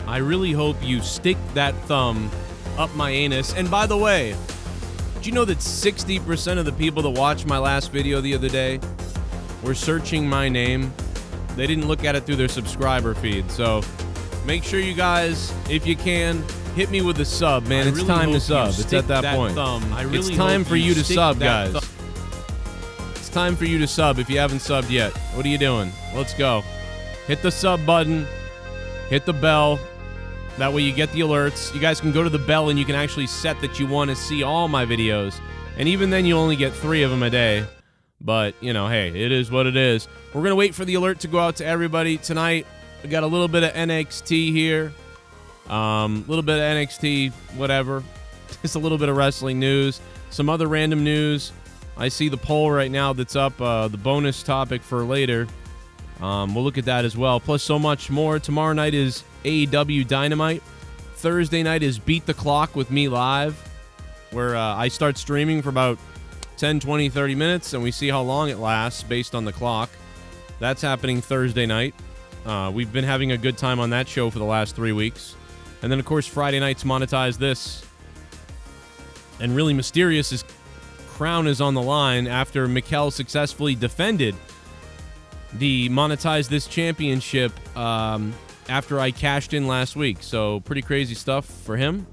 I really hope you stick that thumb up my anus. And by the way, did you know that 60% of the people that watched my last video the other day were searching my name? They didn't look at it through their subscriber feed. So make sure you guys, if you can, hit me with a sub, man. It's time to sub. It's at that point. It's time for you to sub, guys. It's time for you to sub if you haven't subbed yet. What are you doing? Let's go. Hit the sub button. Hit the bell. That way you get the alerts. You guys can go to the bell and you can actually set that you want to see all my videos. And even then, you only get 3 of them a day. But, you know, hey, it is what it is. We're going to wait for the alert to go out to everybody tonight. We got a little bit of NXT here. A little bit of NXT, whatever. Just a little bit of wrestling news. Some other random news. I see the poll right now that's up, the bonus topic for later. We'll look at that as well. Plus so much more. Tomorrow night is AEW Dynamite. Thursday night is Beat the Clock with me live, where I start streaming for about 10, 20, 30 minutes, and we see how long it lasts based on the clock. That's happening Thursday night. We've been having a good time on that show for the last 3 weeks. And then, of course, Friday night's Monetize This. And really mysterious, his crown is on the line after Mikkel successfully defended the Monetize This championship after I cashed in last week. So pretty crazy stuff for him.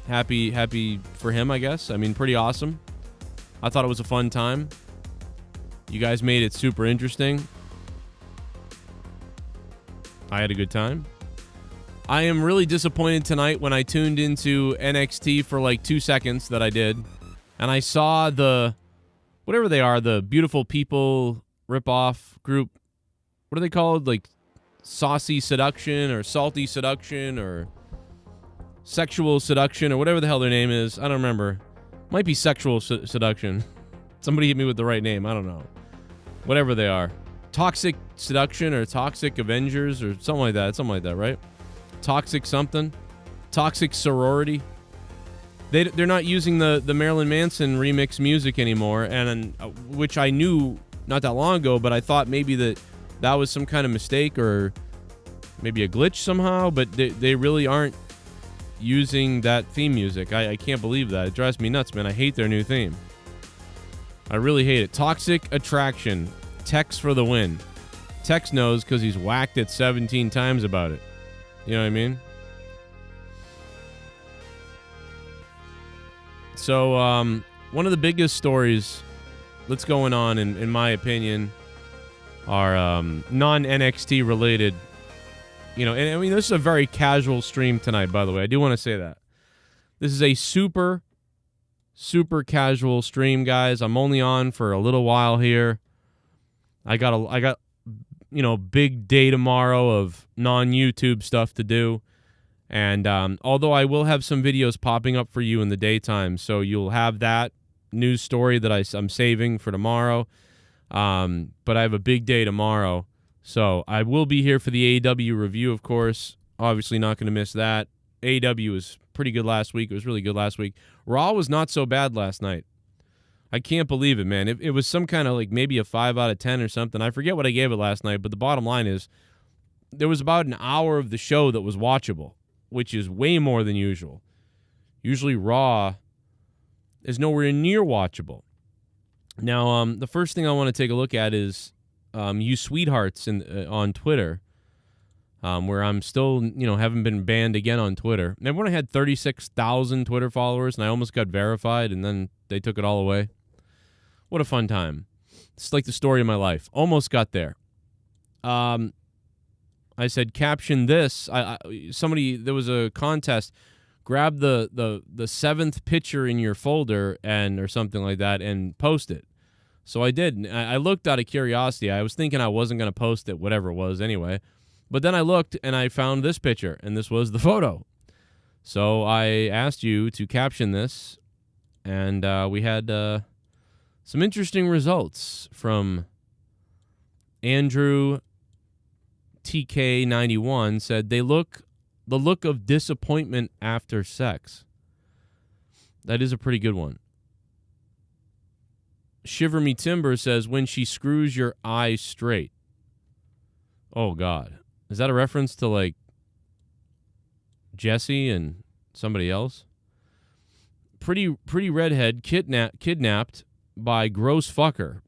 Happy for him, I guess. I mean, pretty awesome. I thought it was a fun time. You guys made it super interesting. I had a good time. I am really disappointed tonight when I tuned into NXT for like 2 seconds that I did. And I saw the, whatever they are, the Beautiful People ripoff group. What are they called? Like Saucy Seduction or Salty Seduction or Sexual Seduction or whatever the hell their name is. I don't remember. Might be Sexual Seduction. Somebody hit me with the right name. I don't know. Whatever they are. Toxic Seduction or Toxic Avengers or something like that. Something like that, right? Toxic something. Toxic Sorority. They're not using the Marilyn Manson remix music anymore, and which I knew not that long ago, but I thought maybe that was some kind of mistake or maybe a glitch somehow, but they really aren't using that theme music. I can't believe that. It drives me nuts, man. I hate their new theme. I really hate it. Toxic Attraction. Tex for the win. Tex knows because he's whacked it 17 times about it. You know what I mean? So, one of the biggest stories that's going on, in my opinion, are non-NXT related. You know, and I mean, this is a very casual stream tonight, by the way. I do want to say that. This is a super, super casual stream, guys. I'm only on for a little while here. I got big day tomorrow of non-YouTube stuff to do. And although I will have some videos popping up for you in the daytime, so you'll have that news story that I'm saving for tomorrow. But I have a big day tomorrow. So I will be here for the AEW review, of course. Obviously not going to miss that. AEW was pretty good last week. It was really good last week. Raw was not so bad last night. I can't believe it, man. It was some kind of like maybe a 5 out of 10 or something. I forget what I gave it last night, but the bottom line is there was about an hour of the show that was watchable, which is way more than usual. Usually Raw is nowhere near watchable. Now, the first thing I want to take a look at is you sweethearts on Twitter, where I'm still, haven't been banned again on Twitter. Remember when I had 36,000 Twitter followers and I almost got verified and then they took it all away? What a fun time. It's like the story of my life. Almost got there. I said, caption this. There was a contest. Grab the 7th picture in your folder or something like that and post it. So I did. I looked out of curiosity. I was thinking I wasn't going to post it, whatever it was anyway. But then I looked and I found this picture, and this was the photo. So I asked you to caption this, and we had some interesting results from Andrew TK91 said the look of disappointment after sex. That is a pretty good one. Shiver Me Timber says when she screws your eye straight. Oh God. Is that a reference to like Jesse and somebody else. Pretty redhead kidnapped by gross fucker.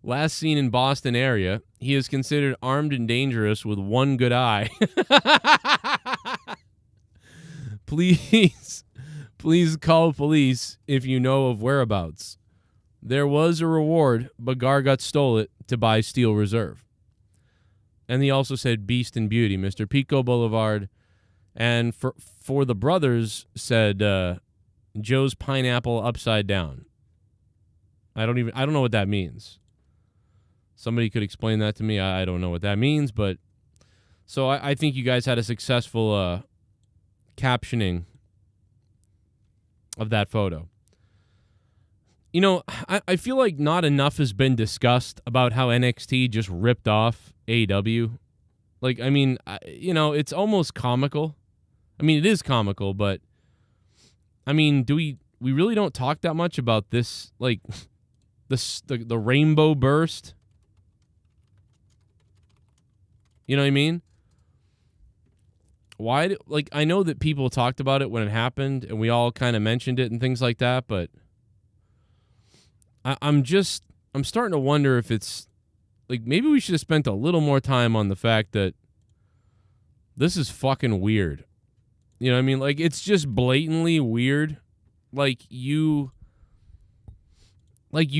Last seen in Boston area. He is considered armed and dangerous with one good eye. Please call police if you know of whereabouts. There was a reward, but Gargut stole it to buy Steel Reserve. And he also said Beast and Beauty, Mr. Pico Boulevard. And for the brothers, said Joe's Pineapple Upside Down. I don't know what that means. Somebody could explain that to me. I don't know what that means, but so I think you guys had a successful captioning of that photo. You know, I feel like not enough has been discussed about how NXT just ripped off AEW. Like, I mean, it's almost comical. I mean, it is comical, but I mean, we really don't talk that much about this, like the rainbow burst. You know what I mean? Why? Like, I know that people talked about it when it happened, and we all kind of mentioned it and things like that, but I'm starting to wonder if it's like maybe we should have spent a little more time on the fact that this is fucking weird. You know what I mean? Like, it's just blatantly weird. Like you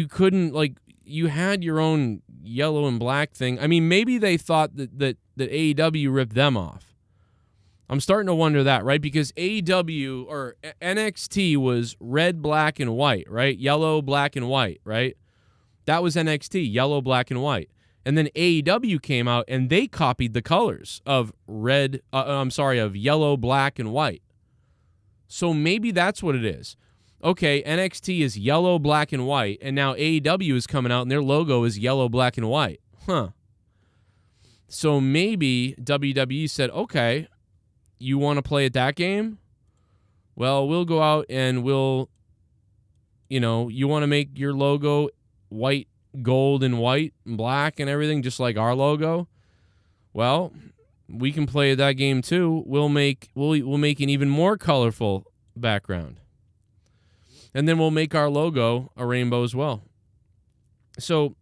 couldn't, like, you had your own yellow and black thing. I mean, maybe they thought that AEW ripped them off. I'm starting to wonder that, right? Because AEW or NXT was red, black, and white, right? Yellow, black, and white, right? That was NXT, yellow, black, and white. And then AEW came out and they copied the colors of of yellow, black, and white. So maybe that's what it is. Okay, NXT is yellow, black, and white, and now AEW is coming out and their logo is yellow, black, and white. Huh. So maybe WWE said, okay, you want to play at that game? Well, we'll go out and we'll, you want to make your logo white, gold, and white, and black, and everything, just like our logo? Well, we can play that game too. We'll make an even more colorful background. And then we'll make our logo a rainbow as well. So,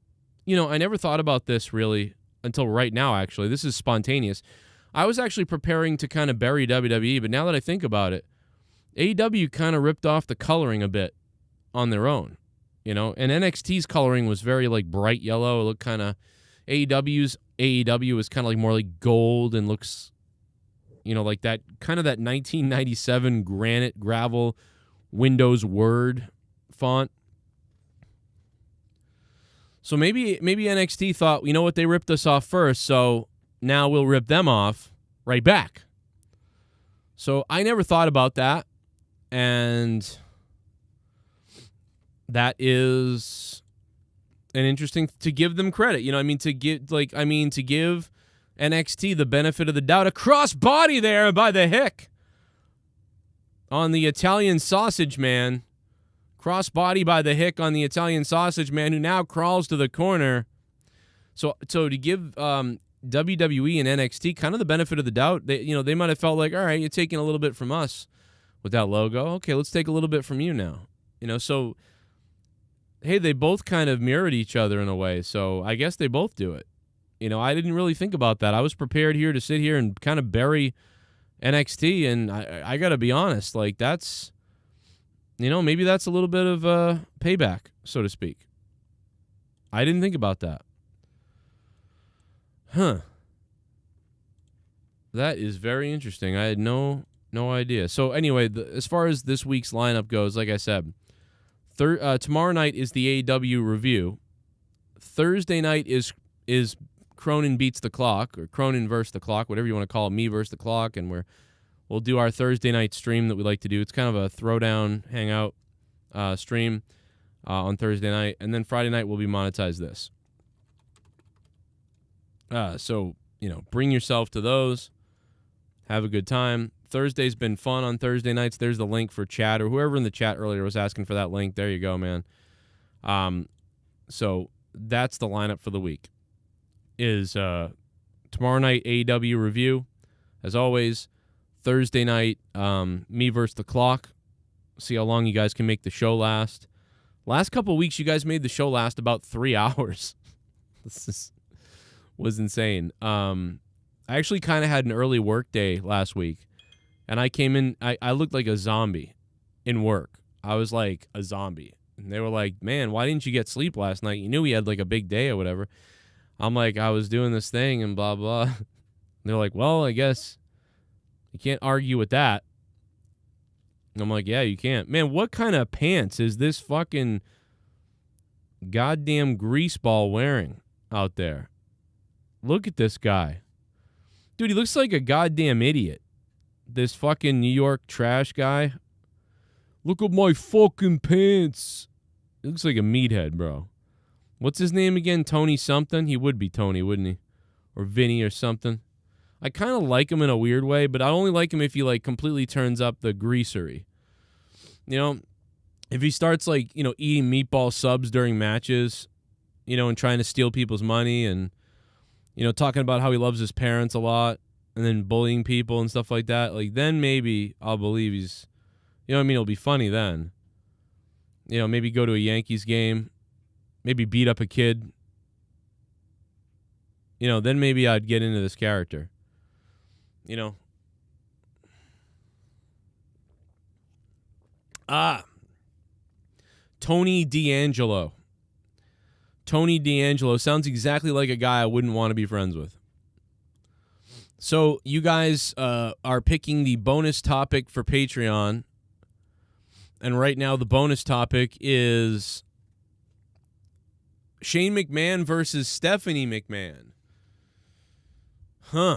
I never thought about this really until right now, actually. This is spontaneous. I was actually preparing to kind of bury WWE, but now that I think about it, AEW kind of ripped off the coloring a bit on their own, and NXT's coloring was very, like, bright yellow. It looked kind of, AEW was kind of like more like gold and looks, like that, kind of that 1997 granite gravel Windows Word font. So maybe NXT thought, you know what, they ripped us off first, so now we'll rip them off right back. So I never thought about that, and that is an interesting, to give them credit. To give NXT the benefit of the doubt. A crossbody there by the Hick on the Italian Sausage Man. Crossbody by the Hick on the Italian Sausage Man, who now crawls to the corner. So to give WWE and NXT kind of the benefit of the doubt, they might have felt like, all right, you're taking a little bit from us with that logo. Okay, let's take a little bit from you now. So hey, they both kind of mirrored each other in a way. So I guess they both do it. I didn't really think about that. I was prepared here to sit here and kind of bury NXT, and I got to be honest, like, that's, maybe that's a little bit of payback, so to speak. I didn't think about that. Huh. That is very interesting. I had no idea. So anyway, as far as this week's lineup goes, like I said, tomorrow night is the AEW review. Thursday night is Cronin beats the clock, or Cronin versus the clock, whatever you want to call it, me versus the clock, and we'll do our Thursday night stream that we like to do. It's kind of a throwdown hangout stream on Thursday night, and then Friday night we'll be monetized this. So bring yourself to those, have a good time. Thursday's been fun on Thursday nights. There's the link for chat, or whoever in the chat earlier was asking for that link. There you go, man. So that's the lineup for the week. Is tomorrow night AEW review, As always, Thursday night, me versus the clock. See how long you guys can make the show last. Last couple of weeks, you guys made the show last about 3 hours. Was insane. I actually kind of had an early work day last week, and I came in, I looked like a zombie in work. I was like a zombie. And they were like, man, why didn't you get sleep last night? You knew we had like a big day or whatever. I'm like, I was doing this thing and blah, blah. And they're like, well, I guess you can't argue with that. And I'm like, yeah, you can't. Man, what kind of pants is this fucking goddamn greaseball wearing out there? Look at this guy. Dude, he looks like a goddamn idiot. This fucking New York trash guy. Look at my fucking pants. He looks like a meathead, bro. What's his name again? Tony something? He would be Tony, wouldn't he? Or Vinny or something. I kind of like him in a weird way, but I only like him if he like completely turns up the greasery. You know, if he starts like, you know, eating meatball subs during matches, you know, and trying to steal people's money and, you know, talking about how he loves his parents a lot and then bullying people and stuff like that, like then maybe I'll believe he's, you know what I mean? It'll be funny then. You know, maybe go to a Yankees game, maybe beat up a kid. You know, then maybe I'd get into this character. You know. Tony D'Angelo. Tony D'Angelo sounds exactly like a guy I wouldn't want to be friends with. So you guys are picking the bonus topic for Patreon. And right now the bonus topic is Shane McMahon versus Stephanie McMahon.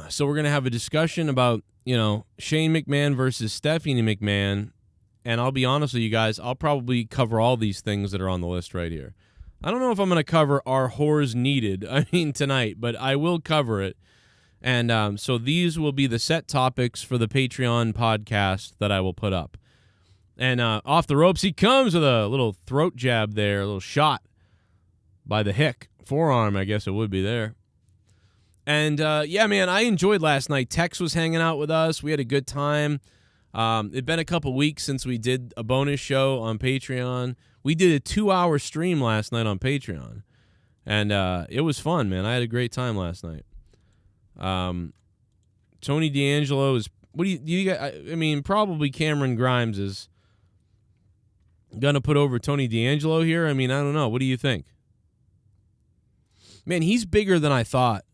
So we're going to have a discussion about, you know, Shane McMahon versus Stephanie McMahon. And I'll be honest with you guys, I'll probably cover all these things that are on the list right here. I don't know if I'm going to cover our whores needed, tonight, but I will cover it. And so these will be the set topics for the Patreon podcast that I will put up. And off the ropes he comes with a little throat jab there, a little shot by the hick. Forearm, I guess it would be there. And, yeah, man, I enjoyed last night. Tex was hanging out with us. We had a good time. It'd been a couple weeks since we did a bonus show on Patreon. We did a 2-hour stream last night on Patreon. And it was fun, man. I had a great time last night. Tony D'Angelo is... What do you I mean, probably Cameron Grimes is going to put over Tony D'Angelo here. I mean, I don't know. What do you think? Man, he's bigger than I thought.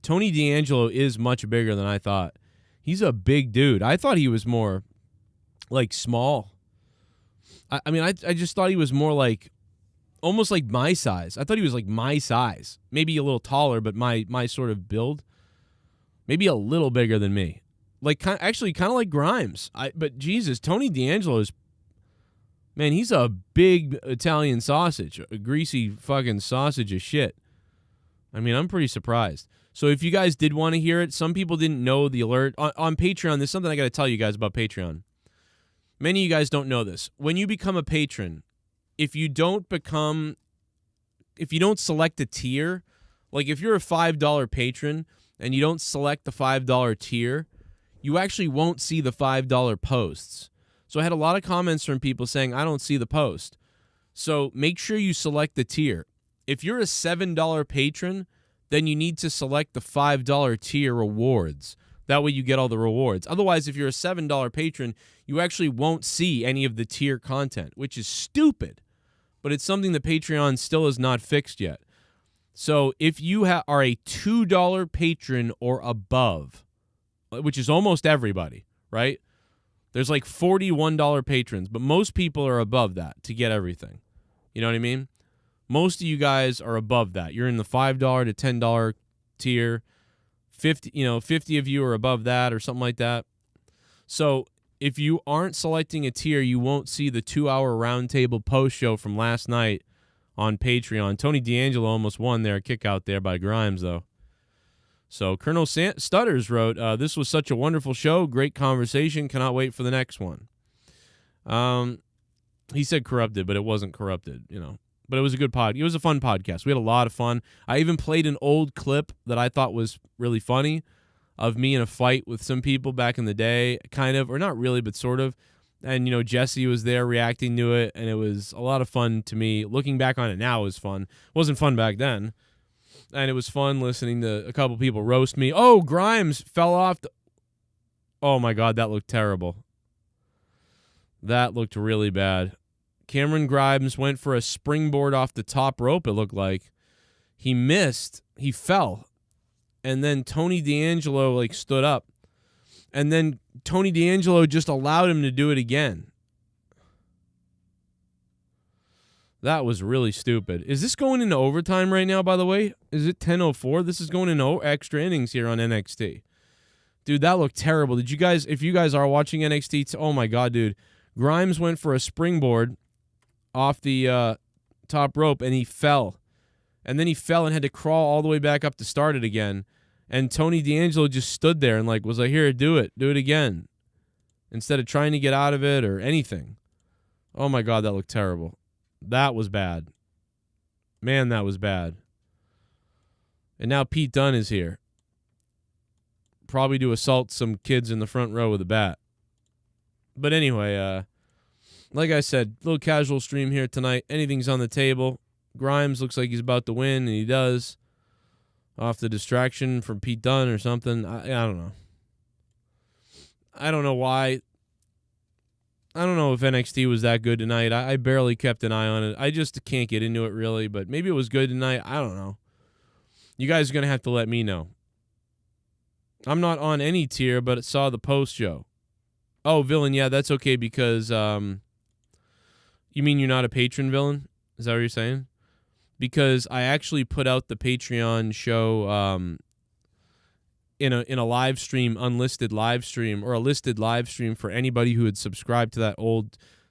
Tony D'Angelo is much bigger than I thought. He's a big dude. I thought he was more, like, small. I mean, I just thought he was more like, almost like my size. I thought he was like my size. Maybe a little taller, but my sort of build. Maybe a little bigger than me. Like, actually, kind of like Grimes. But, Jesus, Tony D'Angelo is, man, he's a big Italian sausage. A greasy fucking sausage of shit. I mean, I'm pretty surprised. So if you guys did want to hear it, some people didn't know the alert. On Patreon, there's something I got to tell you guys about Patreon. Many of you guys don't know this. When you become a patron, if you don't select a tier, like if you're a $5 patron and you don't select the $5 tier, you actually won't see the $5 posts. So I had a lot of comments from people saying, I don't see the post. So make sure you select the tier. If you're a $7 patron, then you need to select the $5 tier rewards. That way you get all the rewards. Otherwise, if you're a $7 patron, you actually won't see any of the tier content, which is stupid. But it's something that Patreon still has not fixed yet. So if you are a $2 patron or above, which is almost everybody, right? There's like $41 patrons, but most people are above that to get everything. You know what I mean? Most of you guys are above that. You're in the $5 to $10 tier. 50 of you are above that or something like that. So if you aren't selecting a tier, you won't see the 2-hour roundtable post show from last night on Patreon. Tony D'Angelo almost won there, a kick out there by Grimes, though. So Colonel Stutters wrote, this was such a wonderful show. Great conversation. Cannot wait for the next one. He said corrupted, but it wasn't corrupted, you know. But it was a good pod. It was a fun podcast. We had a lot of fun. I even played an old clip that I thought was really funny of me in a fight with some people back in the day, kind of, or not really, but sort of. And, Jesse was there reacting to it, and it was a lot of fun to me. Looking back on it now, it was fun. It wasn't fun back then. And it was fun listening to a couple people roast me. Oh, Grimes fell off. Oh, my God, that looked terrible. That looked really bad. Cameron Grimes went for a springboard off the top rope, it looked like. He missed. He fell. And then Tony D'Angelo, stood up. And then Tony D'Angelo just allowed him to do it again. That was really stupid. Is this going into overtime right now, by the way? Is it 10:04? This is going into extra innings here on NXT. Dude, that looked terrible. Did you guys, if you guys are watching NXT, oh my God, dude. Grimes went for a springboard off the top rope, and he fell. And then he fell and had to crawl all the way back up to start it again. And Tony D'Angelo just stood there and was like, here, do it again. Instead of trying to get out of it or anything. Oh my God, that looked terrible. That was bad. Man, that was bad. And now Pete Dunne is here. Probably to assault some kids in the front row with a bat. But anyway, like I said, little casual stream here tonight. Anything's on the table. Grimes looks like he's about to win, and he does. Off the distraction from Pete Dunne or something. I don't know. I don't know why. I don't know if NXT was that good tonight. I barely kept an eye on it. I just can't get into it really, but maybe it was good tonight. I don't know. You guys are going to have to let me know. I'm not on any tier, but saw the post show. Oh, Villain, yeah, that's okay because you mean you're not a patron, Villain? Is that what you're saying? Because I actually put out the Patreon show in a live stream, unlisted live stream, or a listed live stream for anybody who had subscribed to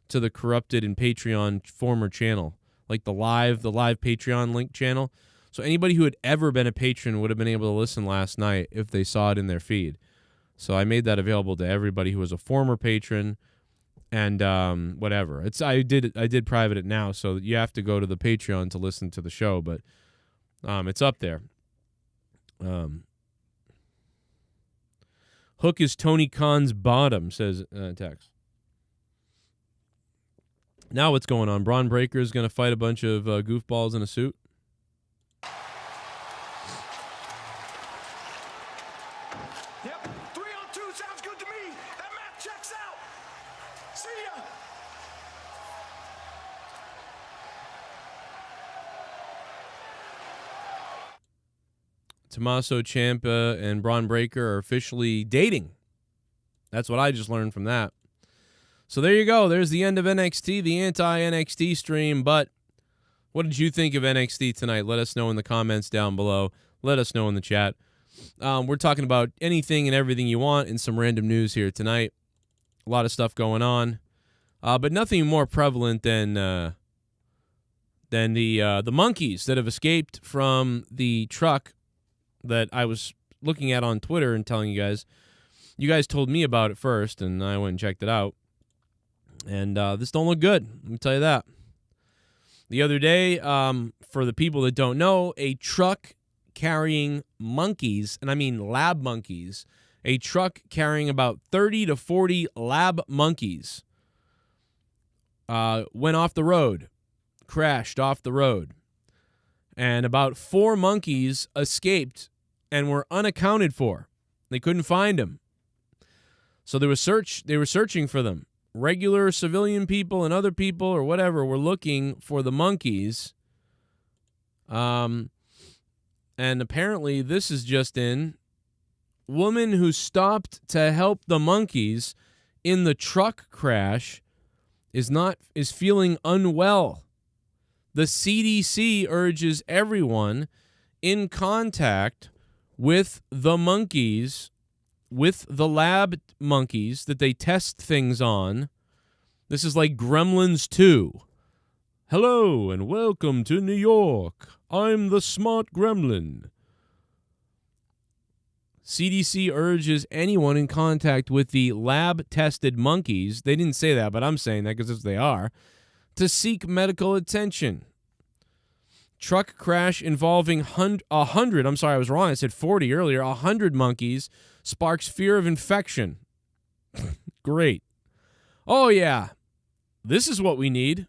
the corrupted and Patreon former channel, like the live Patreon link channel. So anybody who had ever been a patron would have been able to listen last night if they saw it in their feed. So I made that available to everybody who was a former patron. And whatever. I did private it now, so you have to go to the Patreon to listen to the show, but it's up there. Houck is Tony Khan's bottom, says Tex. Now what's going on? Braun Breaker is going to fight a bunch of goofballs in a suit? Tommaso Ciampa and Braun Breaker are officially dating. That's what I just learned from that. So there you go. There's the end of NXT, the anti-NXT stream. But what did you think of NXT tonight? Let us know in the comments down below. Let us know in the chat. We're talking about anything and everything you want in some random news here tonight. A lot of stuff going on. But nothing more prevalent than the monkeys that have escaped from the truck that I was looking at on Twitter and telling you guys. You guys told me about it first, and I went and checked it out. And this don't look good. Let me tell you that. The other day, for the people that don't know, a truck carrying monkeys, and I mean lab monkeys, a truck carrying about 30 to 40 lab monkeys went off the road, crashed off the road. And about 4 monkeys escaped and were unaccounted for. They couldn't find them. So they were searching for them. Regular civilian people and other people or whatever were looking for the monkeys. And apparently this is just in. Woman who stopped to help the monkeys in the truck crash is feeling unwell. The CDC urges everyone in contact with the monkeys, with the lab monkeys that they test things on. This is like Gremlins 2. Hello and welcome to New York. I'm the smart gremlin. CDC urges anyone in contact with the lab-tested monkeys, they didn't say that, but I'm saying that because they are, to seek medical attention. Truck crash involving 100. I'm sorry, I was wrong. I said 40 earlier. 100 monkeys sparks fear of infection. Great. Oh, yeah. This is what we need.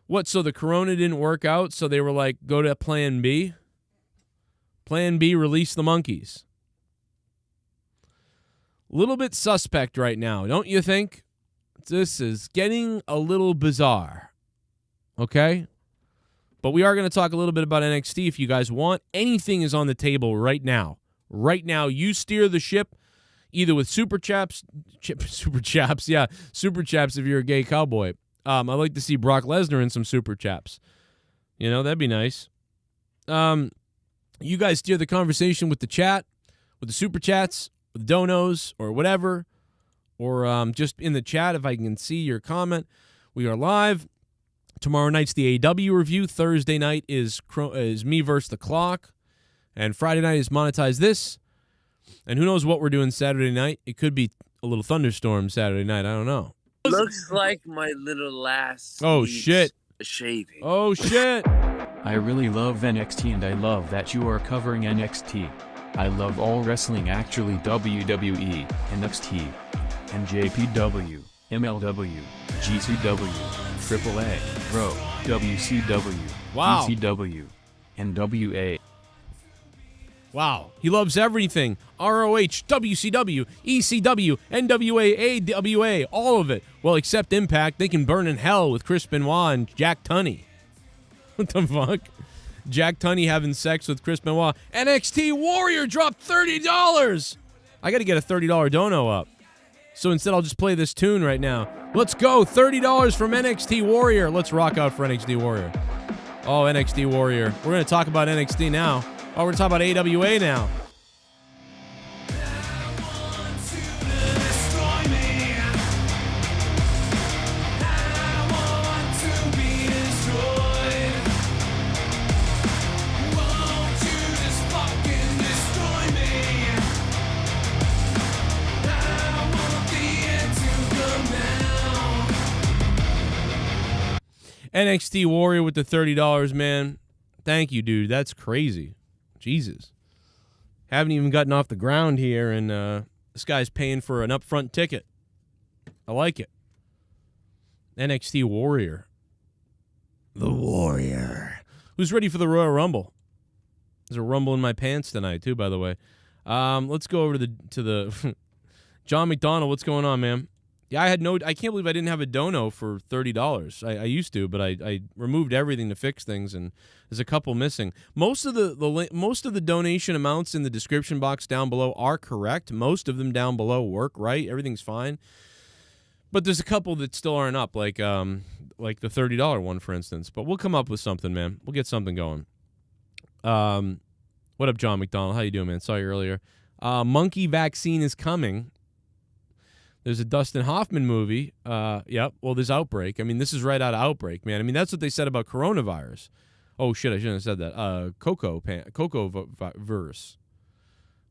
What, so the corona didn't work out, so they were like, go to plan B? Plan B, release the monkeys. Little bit suspect right now, don't you think? This is getting a little bizarre. Okay? But we are going to talk a little bit about NXT if you guys want. Anything is on the table right now. Right now, you steer the ship either with Super Chaps if you're a gay cowboy. I'd like to see Brock Lesnar in some Super Chaps. You know, that'd be nice. You guys steer the conversation with the chat, with the Super Chats, with the donos, or whatever. Or just in the chat if I can see your comment. We are live. Tomorrow night's the AEW review. Thursday night is me versus the clock. And Friday night is Monetize This. And who knows what we're doing Saturday night. It could be a little thunderstorm Saturday night. I don't know. Looks like my little last. Oh, shit. Shaving. Oh, shit. I really love NXT and I love that you are covering NXT. I love all wrestling, actually. WWE, NXT, NJPW, MLW, GCW, AAA, Pro, WCW, wow. ECW, NWA. Wow. He loves everything. ROH, WCW, ECW, NWA, AWA, all of it. Well, except Impact. They can burn in hell with Chris Benoit and Jack Tunney. What the fuck? Jack Tunney having sex with Chris Benoit. NXT Warrior dropped $30. I got to get a $30 dono up. So instead, I'll just play this tune right now. Let's go. $30 from NXT Warrior. Let's rock out for NXT Warrior. Oh, NXT Warrior. We're going to talk about NXT now. Oh, we're going to talk about AWA now. NXT Warrior with the $30, man. Thank you, dude. That's crazy. Jesus. Haven't even gotten off the ground here, and this guy's paying for an upfront ticket. I like it. NXT Warrior. The Warrior. Who's ready for the Royal Rumble? There's a rumble in my pants tonight, too, by the way. Let's go over to the John McDonald. What's going on, man? Yeah, I can't believe I didn't have a dono for $30. I used to, but I removed everything to fix things, and there's a couple missing. Most of the donation amounts in the description box down below are correct. Most of them down below work right. Everything's fine. But there's a couple that still aren't up, like the $30 one, for instance. But we'll come up with something, man. We'll get something going. What up, John McDonald? How you doing, man? Saw you earlier. Monkey vaccine is coming. There's a Dustin Hoffman movie. Yep. Well, there's Outbreak. I mean, this is right out of Outbreak, man. I mean, that's what they said about coronavirus. Oh, shit, I shouldn't have said that. Coco verse.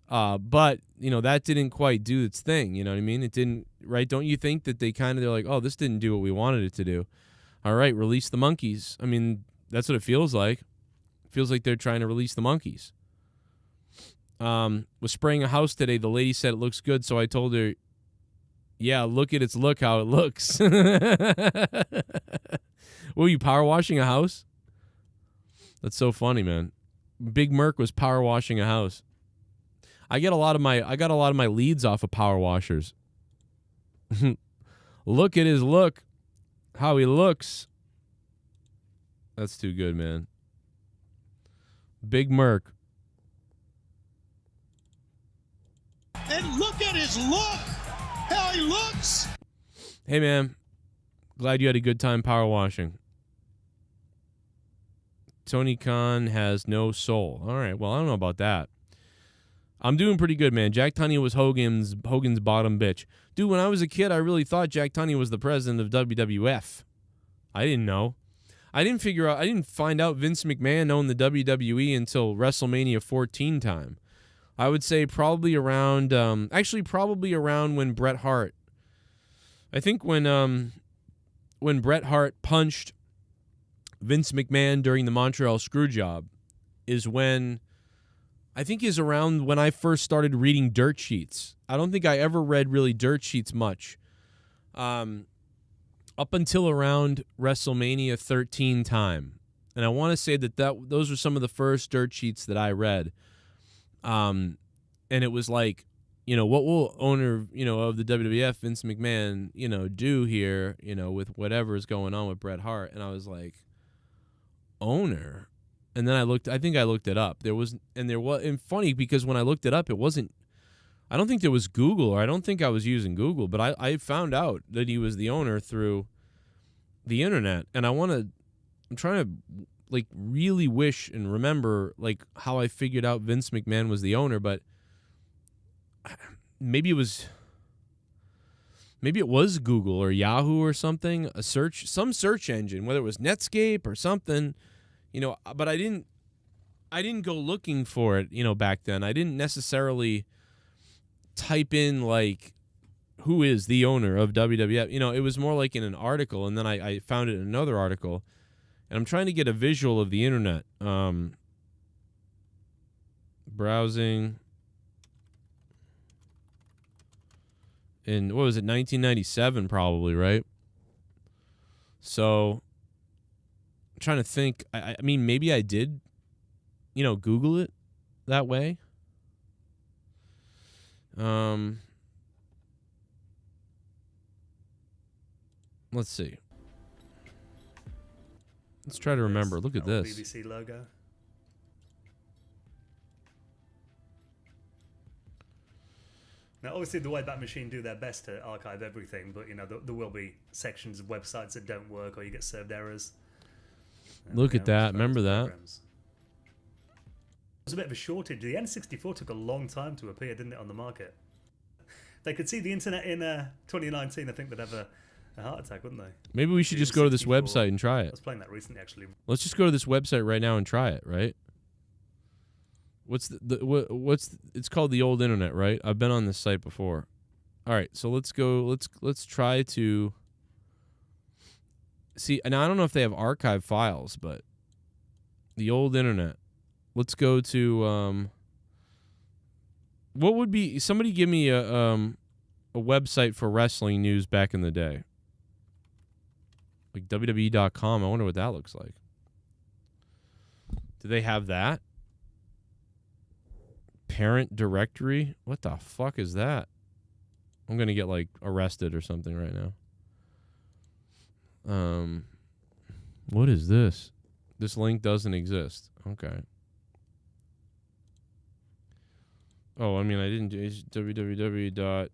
But, you know, that didn't quite do its thing. You know what I mean? It didn't, right? Don't you think that they're like, oh, this didn't do what we wanted it to do. All right, release the monkeys. I mean, that's what it feels like. It feels like they're trying to release the monkeys. Was spraying a house today. The lady said it looks good, so I told her, yeah, look at its look, how it looks. Were you power washing a house? That's so funny, man. Big Merc was power washing a house. I got a lot of my leads off of power washers. Look at his look, how he looks. That's too good, man. Big Merc. And look at his look. How he looks. Hey, man. Glad you had a good time power washing. Tony Khan has no soul. All right. Well, I don't know about that. I'm doing pretty good, man. Jack Tunney was Hogan's bottom bitch. Dude, when I was a kid, I really thought Jack Tunney was the president of WWF. I didn't know. I didn't find out Vince McMahon owned the WWE until WrestleMania 14 time. I would say probably around when Bret Hart. I think when Bret Hart punched Vince McMahon during the Montreal Screwjob is when, I think is around when I first started reading dirt sheets. I don't think I ever read really dirt sheets much. Up until around WrestleMania 13 time. And I want to say that those were some of the first dirt sheets that I read. And it was like, what will owner, of the WWF, Vince McMahon, do here, with whatever is going on with Bret Hart. And I was like, owner? And then I think I looked it up. And funny because when I looked it up, it wasn't, I don't think there was Google, or I don't think I was using Google, but I found out that he was the owner through the internet. And I'm trying to like really wish and remember like how I figured out Vince McMahon was the owner, but maybe it was Google or Yahoo or something, some search engine, whether it was Netscape or something, but I didn't go looking for it, back then. I didn't necessarily type in like who is the owner of WWF. It was more like in an article, and then I found it in another article, and I'm trying to get a visual of the internet. Browsing in, what was it, 1997 probably, right? So I'm trying to think. I mean, maybe I did, Google it that way. Let's see. Let's try to remember. Look at this. BBC logo. Now, obviously, the Wayback Machine do their best to archive everything, but there will be sections of websites that don't work, or you get served errors. Look at that. Remember that? Programs. It was a bit of a shortage. The N64 took a long time to appear, didn't it, on the market? They could see the internet in 2019. I think they'd have a heart attack, wouldn't they? Maybe we should just go to this website and try I it. was playing that recently, actually. Let's just go to this website right now and try it, right? It's called the old internet, right? I've been on this site before. All right, so let's go. Let's try to see. And I don't know if they have archive files, but the old internet. Let's go to what would be, somebody give me a website for wrestling news back in the day. Like WWE.com. I wonder what that looks like. Do they have that? Parent directory? What the fuck is that? I'm going to get like arrested or something right now. What is this? This link doesn't exist. Okay. Oh, I mean, I didn't do www.wwf.com.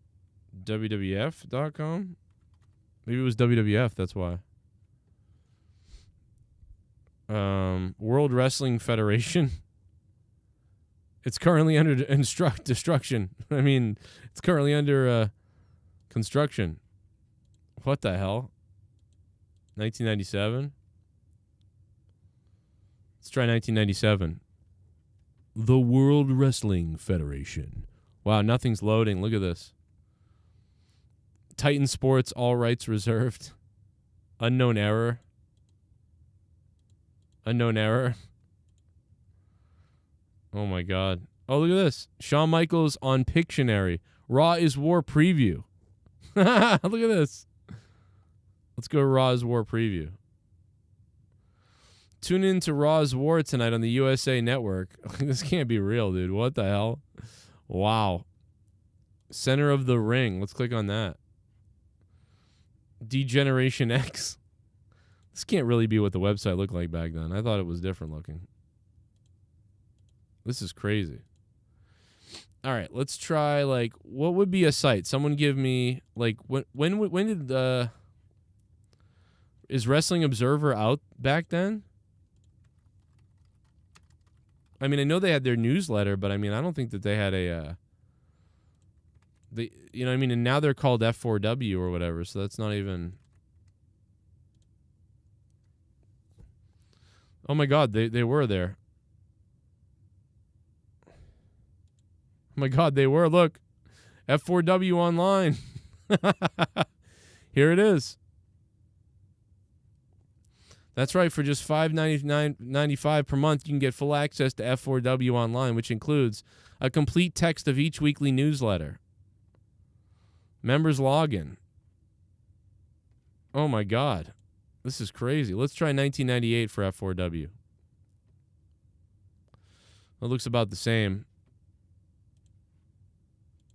Maybe it was WWF, that's why. World Wrestling Federation. It's currently under destruction. I mean, it's currently under construction. What the hell? 1997? Let's try 1997. The World Wrestling Federation. Wow, nothing's loading. Look at this. Titan Sports, all rights reserved. Unknown error. Unknown error. Oh, my God. Oh, look at this. Shawn Michaels on Pictionary. Raw is War preview. Look at this. Let's go to Raw's War preview. Tune in to Raw's War tonight on the USA Network. This can't be real, dude. What the hell? Wow. Center of the ring. Let's click on that. Degeneration X. This can't really be what the website looked like back then. I thought it was different looking. This is crazy. All right, let's try, like, what would be a site? Someone give me, like, when did is Wrestling Observer out back then? I mean, I know they had their newsletter, but I mean, I don't think that they had a, you know what I mean? And now they're called F4W or whatever, so that's not even. Oh my God, they were there. Oh my God, they were. Look, F4W online. Here it is. That's right. For just $5.95 per month, you can get full access to F4W Online, which includes a complete text of each weekly newsletter. Members login. Oh, my God. This is crazy. Let's try $19.98 for F4W. It looks about the same.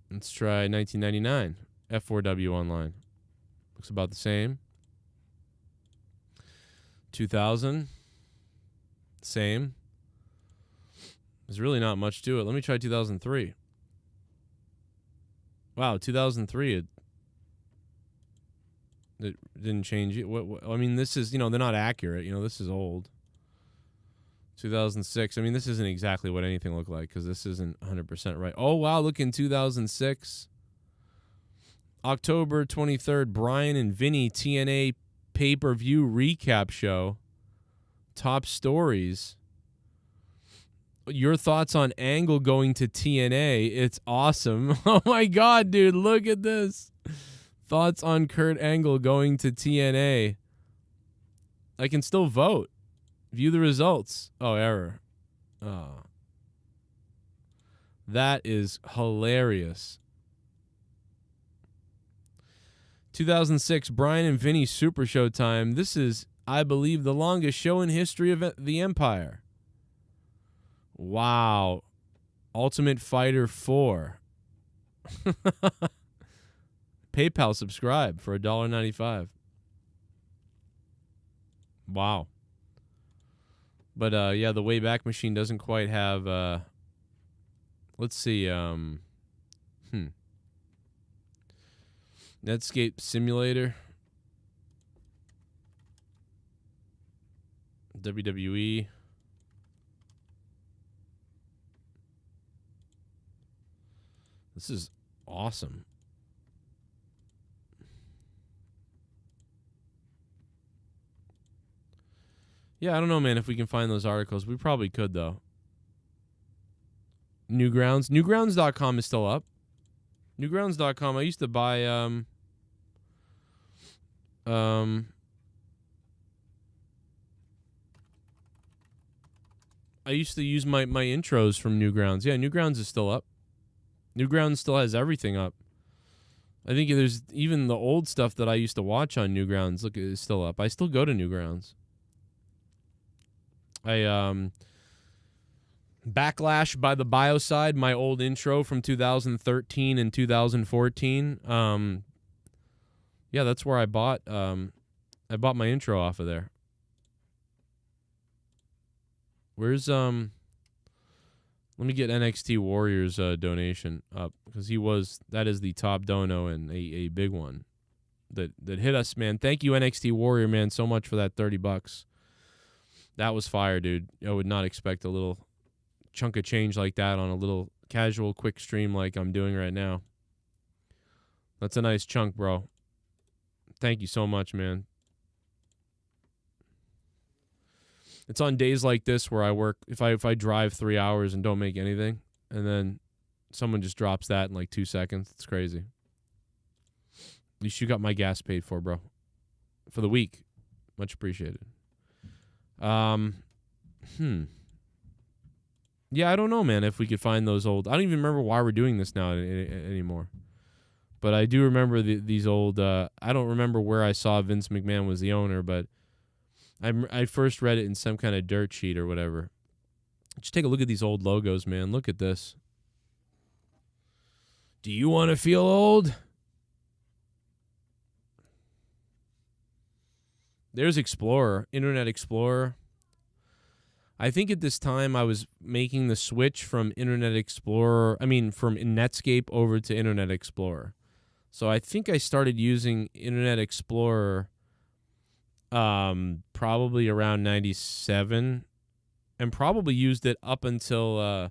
Let's try $19.99 F4W Online. Looks about the same. 2000. Same. There's really not much to it. Let me try 2003. Wow, 2003. It didn't change it. I mean, this is, they're not accurate. This is old. 2006. I mean, this isn't exactly what anything looked like because this isn't 100% right. Oh, wow. Look, in 2006. October 23rd, Brian and Vinny TNA pay-per-view recap show. Top stories. Your thoughts on Angle going to TNA. It's awesome. Oh, my God, dude. Look at this. Thoughts on Kurt Angle going to TNA. I can still vote. View the results. Oh, error. Oh. That is hilarious. 2006, Brian and Vinny Super Show time. This is, I believe, the longest show in history of the Empire. Wow. Ultimate Fighter 4. PayPal subscribe for $1.95. Wow. But, yeah, the Wayback Machine doesn't quite have, let's see, Netscape Simulator. WWE. This is awesome. Yeah, I don't know, man, if we can find those articles. We probably could, though. Newgrounds. Newgrounds.com is still up. Newgrounds.com. I used to buy, I used to use my intros from Newgrounds. Yeah, Newgrounds is still up. Newgrounds still has everything up. I think there's even the old stuff that I used to watch on Newgrounds. Look, it's still up. I still go to Newgrounds. Backlash by the Bioside, my old intro from 2013 and 2014. Yeah, that's where I bought my intro off of there. Where's let me get NXT Warriors donation up because that is the top dono and a big one that hit us, man. Thank you, NXT Warrior, man, so much for that $30. That was fire, dude. I would not expect a little chunk of change like that on a little casual, quick stream like I'm doing right now. That's a nice chunk, bro. Thank you so much, man. It's on days like this where I work. If I drive 3 hours and don't make anything, and then someone just drops that in like 2 seconds, it's crazy. At least you got my gas paid for, bro. For the week. Much appreciated. Yeah, I don't know, man, if we could find those old... I don't even remember why we're doing this now anymore. But I do remember these old... I don't remember where I saw Vince McMahon was the owner, but I first read it in some kind of dirt sheet or whatever. Just take a look at these old logos, man. Look at this. Do you want to feel old? There's Explorer, Internet Explorer. I think at this time I was making the switch from from Netscape over to Internet Explorer. So I think I started using Internet Explorer probably around 97 and probably used it up until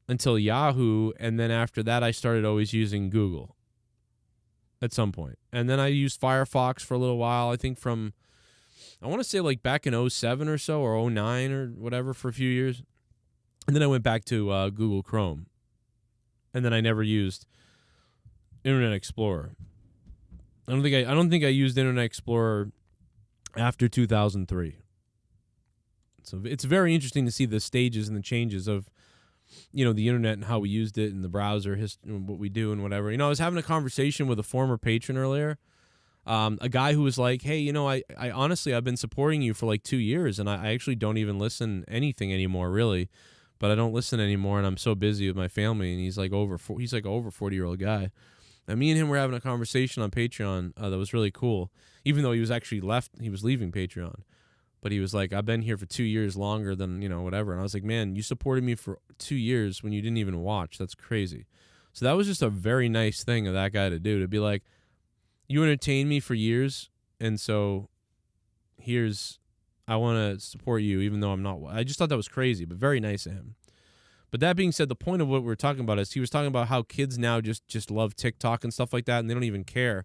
Yahoo, and then after that I started always using Google at some point. And then I used Firefox for a little while, I think from I want to say like back in 07 or so, or 09 or whatever, for a few years. And then I went back to Google Chrome. And then I never used Internet Explorer. I don't think I used Internet Explorer. after 2003. So it's very interesting to see the stages and the changes of, the internet and how we used it and the browser, what we do and whatever. I was having a conversation with a former patron earlier, a guy who was like, hey, I honestly, I've been supporting you for like 2 years, and I actually don't even listen anything anymore, really. But I don't listen anymore, and I'm so busy with my family. And he's like over 40-year-old guy. And me and him were having a conversation on Patreon that was really cool, even though he was leaving Patreon. But he was like, I've been here for 2 years longer than, whatever. And I was like, man, you supported me for 2 years when you didn't even watch. That's crazy. So that was just a very nice thing of that guy to do, to be like, you entertained me for years, and so I want to support you even though I'm not. I just thought that was crazy, but very nice of him. But that being said, the point of what we're talking about is he was talking about how kids now just love TikTok and stuff like that, and they don't even care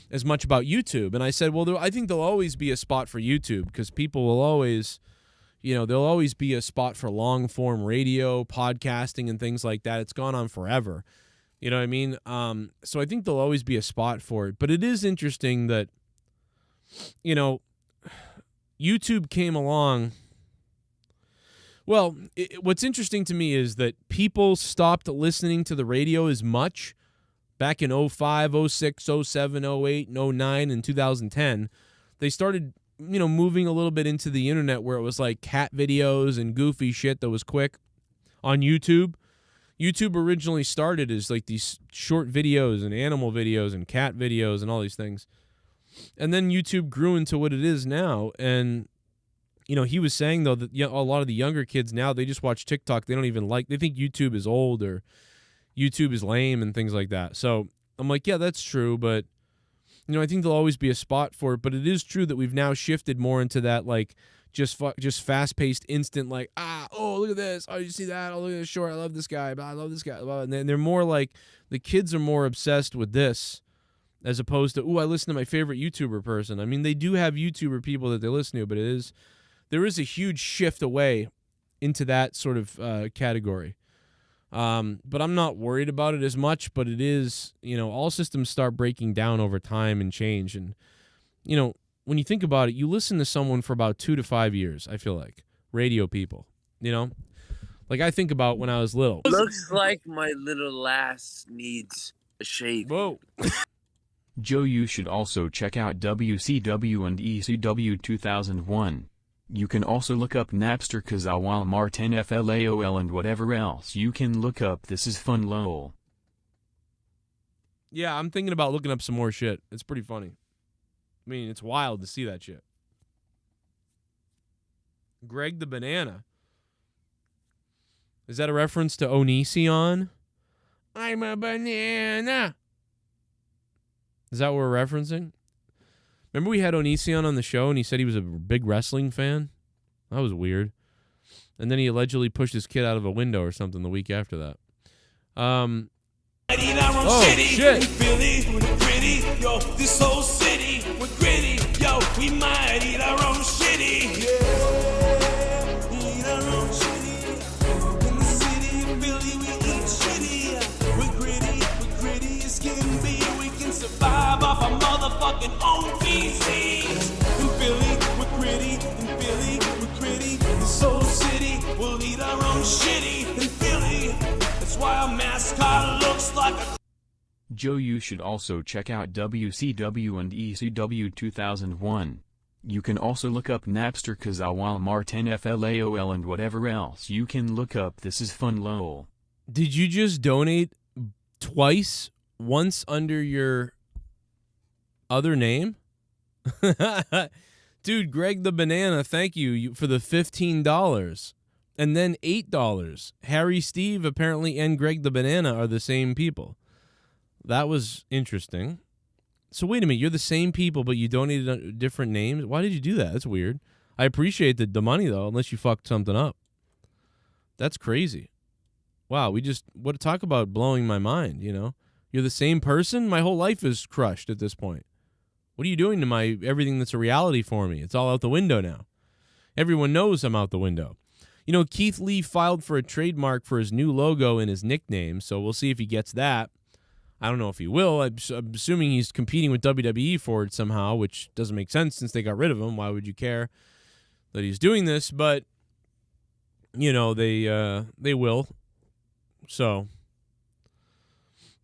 as much about YouTube. And I said, well, I think there'll always be a spot for YouTube, because people will always, there'll always be a spot for long-form radio, podcasting, and things like that. It's gone on forever. You know what I mean? So I think there'll always be a spot for it. But it is interesting that, YouTube came along. Well, what's interesting to me is that people stopped listening to the radio as much back in 05, 06, 07, 08, 09, and 2010. They started, moving a little bit into the internet, where it was like cat videos and goofy shit that was quick on YouTube. YouTube originally started as like these short videos and animal videos and cat videos and all these things. And then YouTube grew into what it is now. And, he was saying, though, that a lot of the younger kids now, they just watch TikTok. They don't even they think YouTube is old or YouTube is lame and things like that. So I'm like, yeah, that's true. But, I think there'll always be a spot for it. But it is true that we've now shifted more into that, like, just fast-paced, instant, like, oh, look at this. Oh, you see that? Oh, look at this short. I love this guy. I love this guy. And they're more like, the kids are more obsessed with this as opposed to, I listen to my favorite YouTuber person. I mean, they do have YouTuber people that they listen to, but there is a huge shift away into that sort of category. But I'm not worried about it as much, but it is, all systems start breaking down over time and change. And, when you think about it, you listen to someone for about 2 to 5 years, I feel like. Radio people, Like I think about when I was little. Looks like my little lass needs a shave. Whoa. Joe, you should also check out WCW and ECW 2001. You can also look up Napster, Kazawal, Martin, FLAOL, and whatever else you can look up. This is fun, lol. Yeah, I'm thinking about looking up some more shit. It's pretty funny. I mean, it's wild to see that shit. Greg the Banana. Is that a reference to Onision? I'm a banana. Is that what we're referencing? Remember we had Onision on the show and he said he was a big wrestling fan? That was weird. And then he allegedly pushed his kid out of a window or something the week after that. Oh, shit. Yo, this whole city, we're gritty. Yo, we might eat our own shitty. Yeah, eat our own shitty. In the city of Philly, we eat shitty. We're gritty as can be. We can survive off our motherfucking own feces. In Philly, we're gritty. In Philly, we're gritty. This whole city, we'll eat our own shitty. In Philly, that's why our mascot looks like a... Joe, you should also check out WCW and ECW 2001. You can also look up Napster, Kazawal, Martin, FLAOL, and whatever else you can look up. This is fun, lol. Did you just donate twice? Once under your other name? Dude, Greg the Banana, thank you for the $15. And then $8. Harry Steve apparently and Greg the Banana are the same people. That was interesting. So wait a minute, you're the same people, but you donated different names? Why did you do that? That's weird. I appreciate the money, though, unless you fucked something up. That's crazy. Wow, talk about blowing my mind, You're the same person? My whole life is crushed at this point. What are you doing to everything that's a reality for me? It's all out the window now. Everyone knows I'm out the window. Keith Lee filed for a trademark for his new logo and his nickname, so we'll see if he gets that. I don't know if he will. I'm assuming he's competing with WWE for it somehow, which doesn't make sense since they got rid of him. Why would you care that he's doing this? But, you know, they will. So,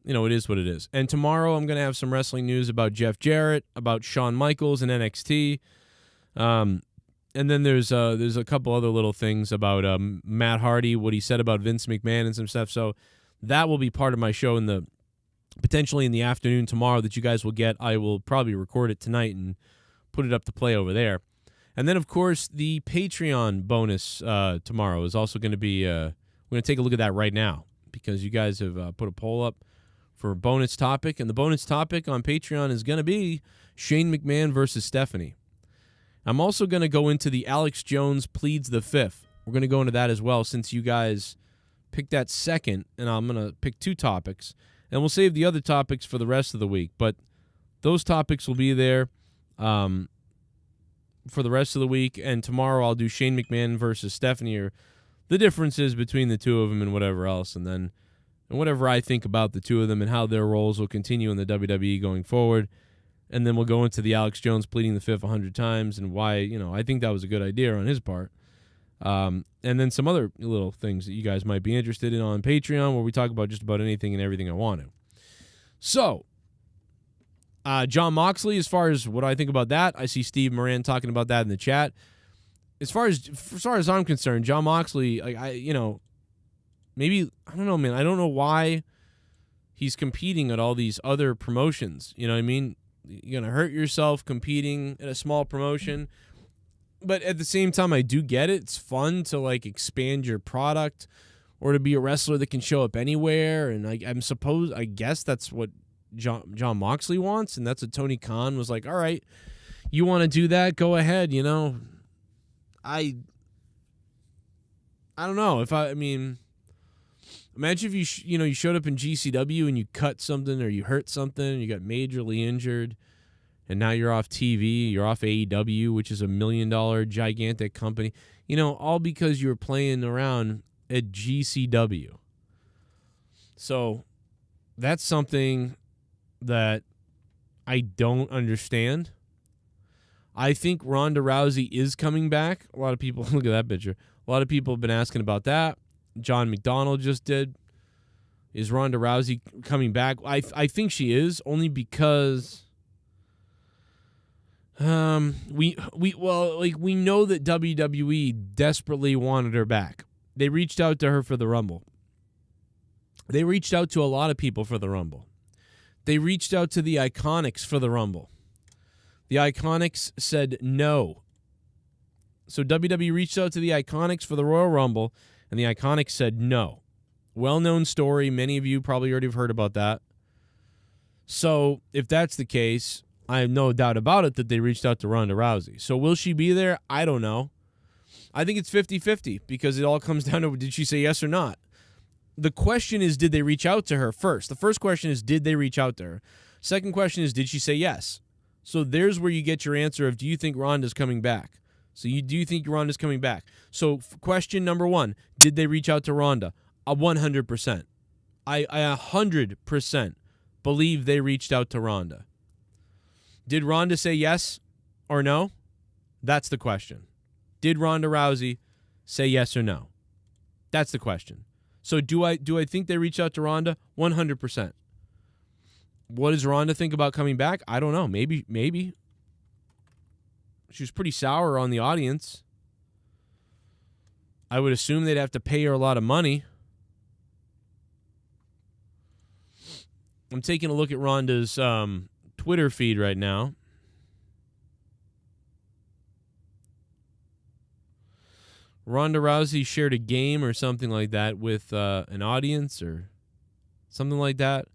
you know, it is what it is. And tomorrow I'm going to have some wrestling news about Jeff Jarrett, about Shawn Michaels and NXT. And then there's a couple other little things about Matt Hardy, what he said about Vince McMahon and some stuff. So that will be part of my show potentially in the afternoon tomorrow that you guys will get. I will probably record it tonight and put it up to play over there. And then, of course, the Patreon bonus tomorrow is also going to be we're going to take a look at that right now because you guys have put a poll up for a bonus topic. And the bonus topic on Patreon is going to be Shane McMahon versus Stephanie. I'm also going to go into the Alex Jones pleads the fifth. We're going to go into that as well since you guys picked that second, and I'm going to pick two topics. And we'll save the other topics for the rest of the week. But those topics will be there for the rest of the week. And tomorrow I'll do Shane McMahon versus Stephanie, or the differences between the two of them and whatever else. And whatever I think about the two of them and how their roles will continue in the WWE going forward. And then we'll go into the Alex Jones pleading the fifth 100 times and why, you know, I think that was a good idea on his part. And then some other little things that you guys might be interested in on Patreon where we talk about just about anything and everything I want to. So, Jon Moxley, as far as what I think about that, I see Steve Moran talking about that in the chat. As far as I'm concerned, Jon Moxley, like maybe, I don't know, man. I don't know why he's competing at all these other promotions. You know what I mean? You're going to hurt yourself competing at a small promotion. But at the same time, I do get it. It's fun to, like, expand your product or to be a wrestler that can show up anywhere. And I guess that's what Jon Moxley wants. And that's what Tony Khan was like, all right, you want to do that? Go ahead, you know. I don't know. Imagine if you showed up in GCW and you cut something or you hurt something and you got majorly injured. And now you're off TV, you're off AEW, which is $1 million gigantic company. You know, all because you were playing around at GCW. So that's something that I don't understand. I think Ronda Rousey is coming back. A lot of people, look at that picture. A lot of people have been asking about that. John McDonald just did. Is Ronda Rousey coming back? I think she is, only because we know that WWE desperately wanted her back. They reached out to her for the Rumble. They reached out to a lot of people for the Rumble. They reached out to the Iconics for the Rumble. The Iconics said no. So WWE reached out to the Iconics for the Royal Rumble, and the Iconics said no. Well-known story. Many of you probably already have heard about that. So if that's the case, I have no doubt about it that they reached out to Ronda Rousey. So will she be there? I don't know. I think it's 50-50 because it all comes down to, did she say yes or not? The question is, did they reach out to her first? The first question is, did they reach out to her? Second question is, did she say yes? So there's where you get your answer of, do you think Ronda's coming back? So do you think Ronda's coming back? So question number one, did they reach out to Ronda? 100%. I 100% believe they reached out to Ronda. Did Ronda say yes or no? That's the question. Did Ronda Rousey say yes or no? That's the question. So do I think they reached out to Ronda? 100%. What does Ronda think about coming back? I don't know. Maybe. She was pretty sour on the audience. I would assume they'd have to pay her a lot of money. I'm taking a look at Ronda's Twitter feed right now. Ronda Rousey shared a game or something like that with an audience or something like that.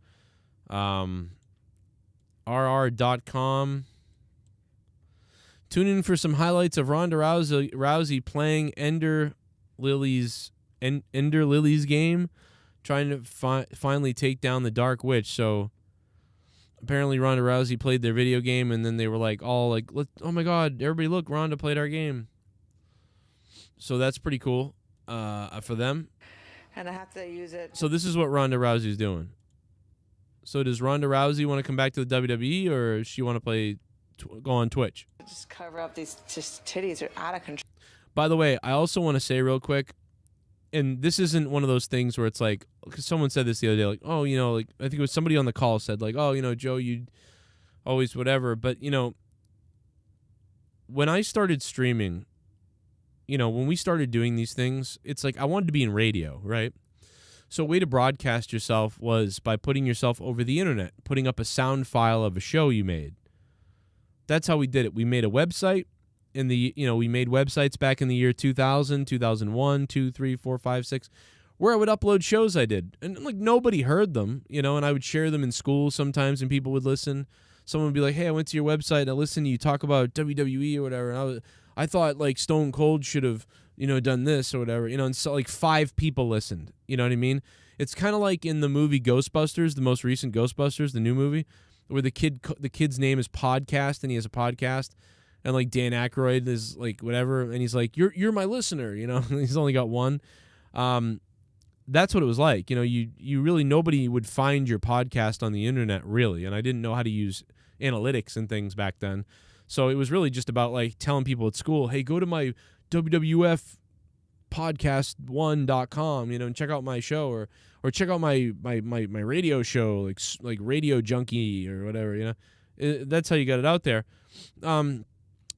RR.com. Tune in for some highlights of Ronda Rousey playing Ender Lily's game, trying to finally take down the Dark Witch. So apparently Ronda Rousey played their video game, and then they were like, oh my God, everybody look, Ronda played our game. So that's pretty cool for them. And I have to use it. So this is what Ronda Rousey's doing. So does Ronda Rousey want to come back to the WWE, or does she want to go on Twitch? Just cover up these titties are out of control. By the way, I also want to say real quick, and this isn't one of those things where it's like, because someone said this the other day, like, oh, like, I think it was somebody on the call said, like, oh, Joe, you always whatever. But, when I started streaming, when we started doing these things, it's like I wanted to be in radio, right? So a way to broadcast yourself was by putting yourself over the internet, putting up a sound file of a show you made. That's how we did it. We made a website we made websites back in the year 2000, 2001, 2, 3, 4, 5, 6, where I would upload shows I did. And like nobody heard them, and I would share them in school sometimes and people would listen. Someone would be like, hey, I went to your website and I listened to you talk about WWE or whatever. And I thought like Stone Cold should have, done this or whatever, and so like 5 people listened. You know what I mean? It's kind of like in the movie Ghostbusters, the most recent Ghostbusters, the new movie, where the kid's name is Podcast and he has a podcast, and like Dan Aykroyd is like whatever, and he's like, you're my listener, he's only got one. That's what it was like. You really, nobody would find your podcast on the internet really, and I didn't know how to use analytics and things back then. So it was really just about like telling people at school, hey, go to my WWF podcast1.com, and check out my show, or check out my radio show, like Radio Junkie or whatever, that's how you got it out there. But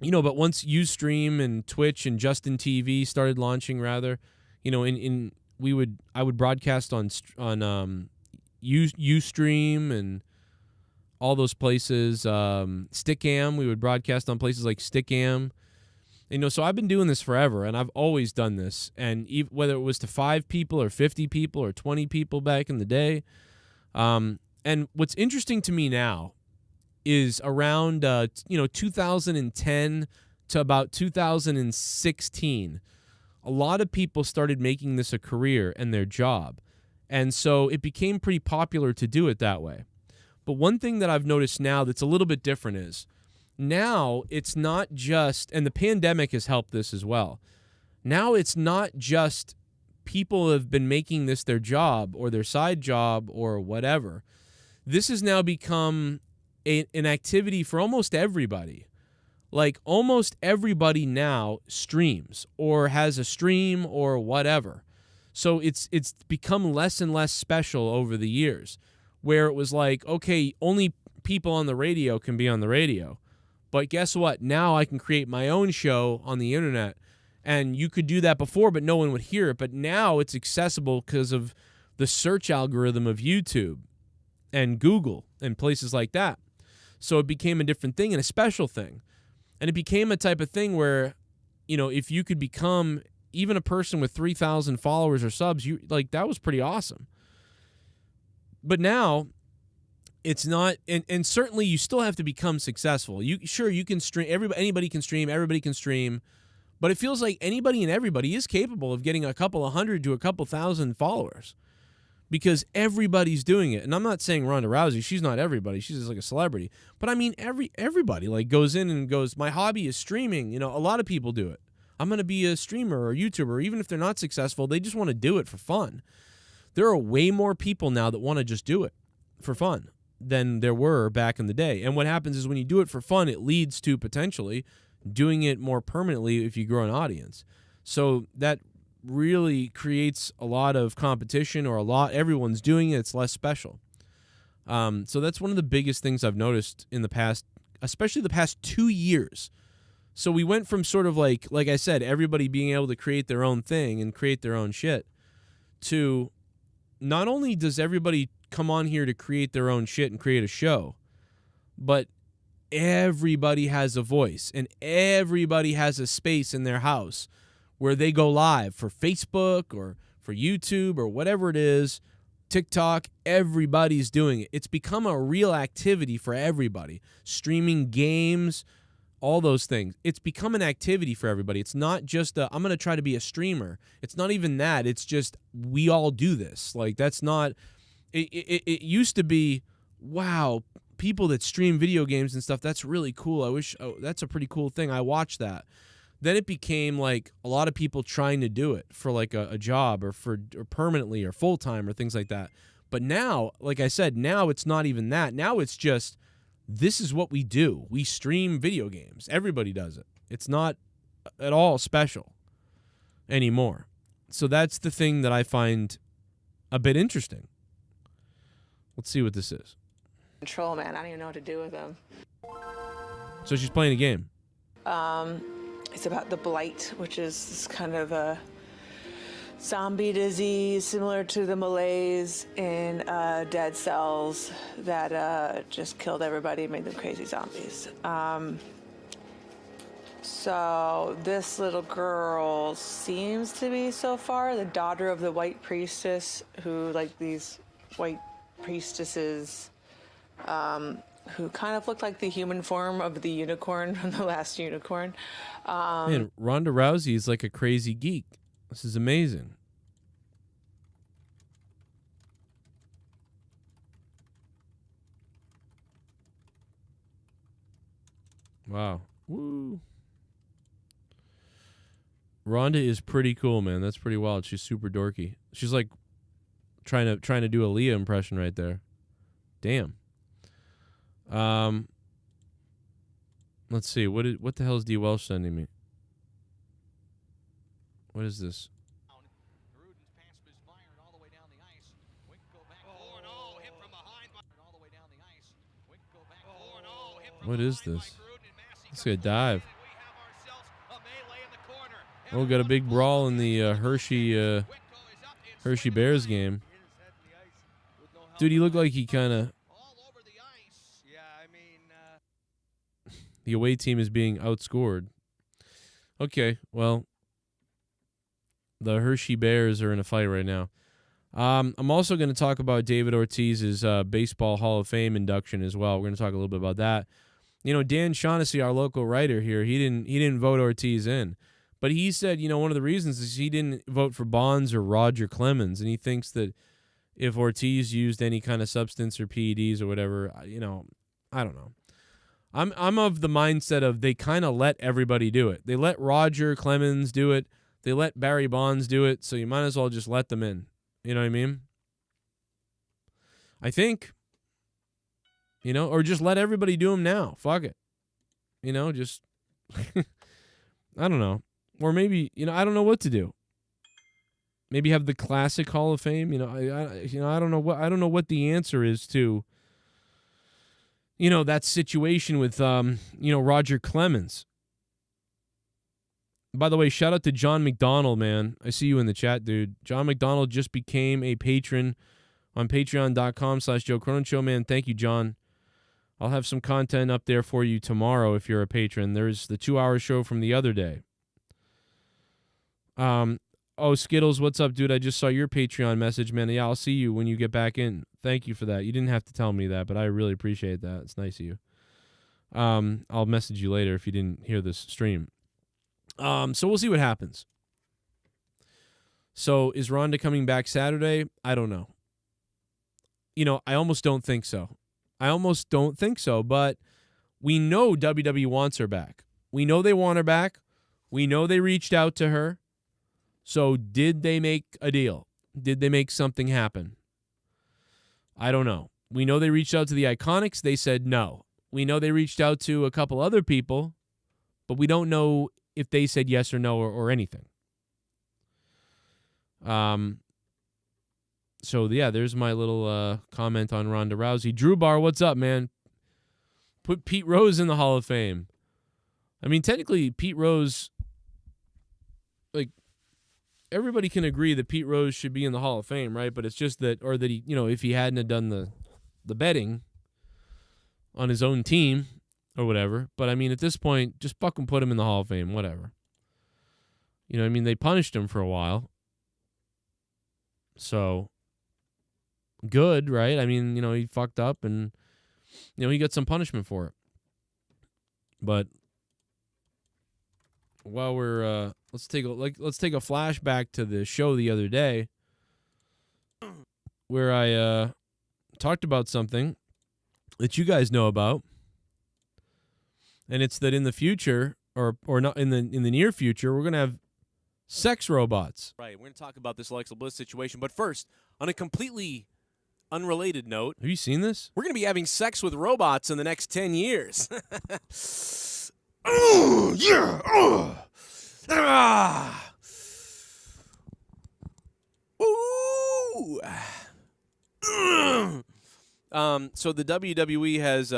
once Ustream and Twitch and Justin TV started launching, rather, I would broadcast on Ustream and all those places. Stickam, we would broadcast on places like Stickam. So I've been doing this forever, and I've always done this. And whether it was to 5 people or 50 people or 20 people back in the day. And what's interesting to me now is around 2010 to about 2016, a lot of people started making this a career and their job. And so it became pretty popular to do it that way. But one thing that I've noticed now that's a little bit different is now it's not just, and the pandemic has helped this as well, now it's not just people have been making this their job or their side job or whatever. This has now become an activity for almost everybody. Like almost everybody now streams or has a stream or whatever. So it's become less and less special over the years, where it was like, okay, only people on the radio can be on the radio. But guess what? Now I can create my own show on the internet. And you could do that before, but no one would hear it. But now it's accessible because of the search algorithm of YouTube and Google and places like that. So it became a different thing and a special thing. And it became a type of thing where, if you could become even a person with 3,000 followers or subs, that was pretty awesome. But now it's not, and certainly you still have to become successful. You can stream, anybody can stream, everybody can stream, but it feels like anybody and everybody is capable of getting a couple of hundred to a couple thousand followers, because everybody's doing it. And I'm not saying Ronda Rousey, she's not everybody, she's just like a celebrity. But I mean everybody like goes in and goes, my hobby is streaming. A lot of people do it. I'm going to be a streamer or YouTuber, even if they're not successful, they just want to do it for fun. There are way more people now that want to just do it for fun than there were back in the day. And what happens is when you do it for fun, it leads to potentially doing it more permanently if you grow an audience. So that really creates a lot of competition, or everyone's doing it, it's less special. So that's one of the biggest things I've noticed in the past, especially the past 2 years. So we went from sort of like I said, everybody being able to create their own thing and create their own shit, to not only does everybody come on here to create their own shit and create a show, but everybody has a voice and everybody has a space in their house where they go live for Facebook or for YouTube or whatever it is, TikTok. Everybody's doing it. It's become a real activity for everybody. Streaming games, all those things. It's become an activity for everybody. It's not just I'm going to try to be a streamer. It's not even that. It's just we all do this. Like that's not... It used to be, wow, people that stream video games and stuff, that's really cool. That's a pretty cool thing. I watch that. Then it became like a lot of people trying to do it for like a job or permanently or full-time or things like that. But now, like I said, now it's not even that. Now it's just, this is what we do. We stream video games. Everybody does it. It's not at all special anymore. So that's the thing that I find a bit interesting. Let's see what this is. Control, man. I don't even know what to do with them. So she's playing a game. It's about the blight, which is this kind of a zombie disease similar to the malaise in Dead Cells that just killed everybody, made them crazy zombies. So this little girl seems to be, so far, the daughter of the white priestess, who, like, these white priestesses who kind of look like the human form of the unicorn from the last unicorn. Man, Ronda Rousey is like a crazy geek. This is amazing. Wow. Woo. Ronda is pretty cool, man. That's pretty wild. She's super dorky. She's like trying to do a Leah impression right there. Damn. Let's see. What the hell is DWELSH sending me? What is this? What is this? Let's get a dive. Oh, got a big brawl in the Hershey Bears game. Dude, he looked like he kind of... The away team is being outscored. Okay, well, the Hershey Bears are in a fight right now. I'm also going to talk about David Ortiz's Baseball Hall of Fame induction as well. We're going to talk a little bit about that. You know, Dan Shaughnessy, our local writer here, he didn't vote Ortiz in. But he said, you know, one of the reasons is he didn't vote for Bonds or Roger Clemens, and he thinks that if Ortiz used any kind of substance or PEDs or whatever, you know, I don't know. I'm of the mindset of they kind of let everybody do it. They let Roger Clemens do it. They let Barry Bonds do it, so you might as well just let them in. You know what I mean? I think, you know, or just let everybody do them now. Fuck it. You know, just, I don't know. Or maybe, you know, I don't know what to do. Maybe have the classic Hall of Fame. You know, I don't know what the answer is to, you know, that situation with, you know, Roger Clemens. By the way, shout out to John McDonald, man. I see you in the chat, dude. John McDonald just became a patron on patreon.com/Joe Cronin Show, man. Thank you, John. I'll have some content up there for you tomorrow if you're a patron. There's the 2-hour show from the other day. Oh, Skittles, what's up, dude? I just saw your Patreon message, man. Yeah, I'll see you when you get back in. Thank you for that. You didn't have to tell me that, but I really appreciate that. It's nice of you. I'll message you later if you didn't hear this stream. So we'll see what happens. So is Ronda coming back Saturday? I don't know. You know, I almost don't think so. But we know WWE wants her back. We know they want her back. We know they reached out to her. So did they make a deal? Did they make something happen? I don't know. We know they reached out to the Iconics. They said no. We know they reached out to a couple other people, but we don't know if they said yes or no or anything. So, yeah, there's my little comment on Ronda Rousey. Drew Bar, what's up, man? Put Pete Rose in the Hall of Fame. I mean, technically, Pete Rose, like, everybody can agree that Pete Rose should be in the Hall of Fame, right? But it's just that, or that he, you know, if he hadn't have done the betting on his own team or whatever. But, I mean, at this point, just fucking put him in the Hall of Fame, whatever. You know, I mean, they punished him for a while. So, good, right? I mean, you know, he fucked up and, you know, he got some punishment for it. But while we're let's take a flashback to the show the other day where I talked about something that you guys know about, and it's that in the future or not in the near future, we're gonna have sex robots. Right, we're gonna talk about this Alexa Bliss situation, but first, on a completely unrelated note, Have you seen this? we're going to be having sex with robots in the next 10 years. Ooh. So the WWE has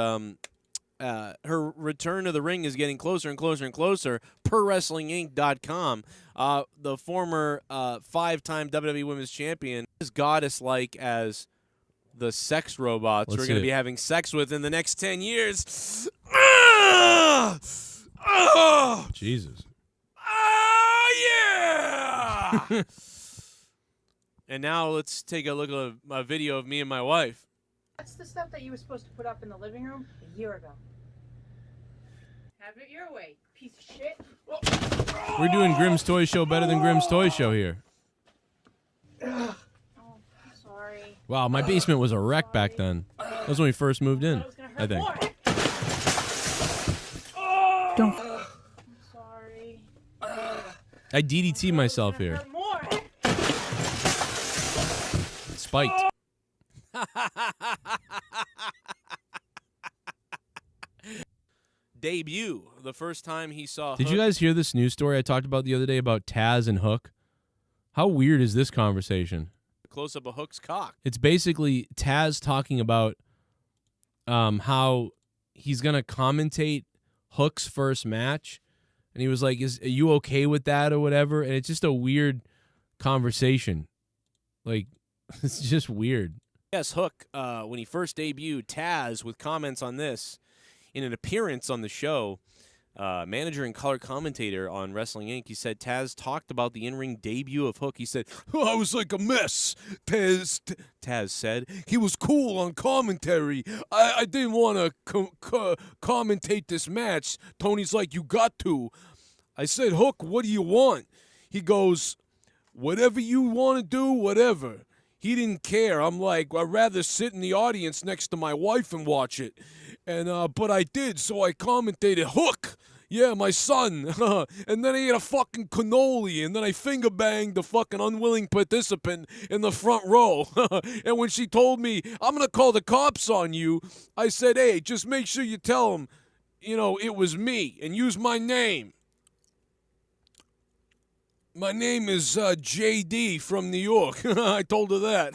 her return to the ring is getting closer and closer and closer. ProWrestlingInc.com. The former 5-time WWE Women's Champion is goddess-like as the sex robots Let's we're see going it. to be having sex with in the next 10 years. Jesus. Yeah! And now let's take a look at a video of me and my wife. That's the stuff that you were supposed to put up in the living room a year ago. Have it your way, piece of shit. We're doing Grimm's Toy Show better than Grimm's Toy Show here. Oh, I'm sorry. Wow, my basement was a wreck back then. That was when we first moved in, I think. Don't. I'm sorry. I DDT myself here. Hurt more. Spiked. Debut, the first time he saw Did you Houck. guys hear this news story I talked about the other day about Taz and Houck? How weird is this conversation? Close up of Hook's cock. It's basically Taz talking about how he's going to commentate Hook's first match. And he was like, are you okay with that or whatever? And it's just a weird conversation. Like, it's just weird. Yes, Houck, when he first debuted, Taz, with comments on this, in an appearance on the show, manager and color commentator on Wrestling Inc., he said Taz talked about the in-ring debut of Houck. He said, I was like a mess, Taz said. He was cool on commentary. I didn't want to commentate this match. Tony's like, you got to. I said, Houck, what do you want? He goes, whatever you want to do, whatever. He didn't care. I'm like, I'd rather sit in the audience next to my wife and watch it. And but I did, so I commentated Houck. Yeah, my son. And then I ate a fucking cannoli, and then I finger banged the fucking unwilling participant in the front row. And when she told me, I'm going to call the cops on you, I said, hey, just make sure you tell them, you know, it was me, and use my name. My name is JD from New York. I told her that.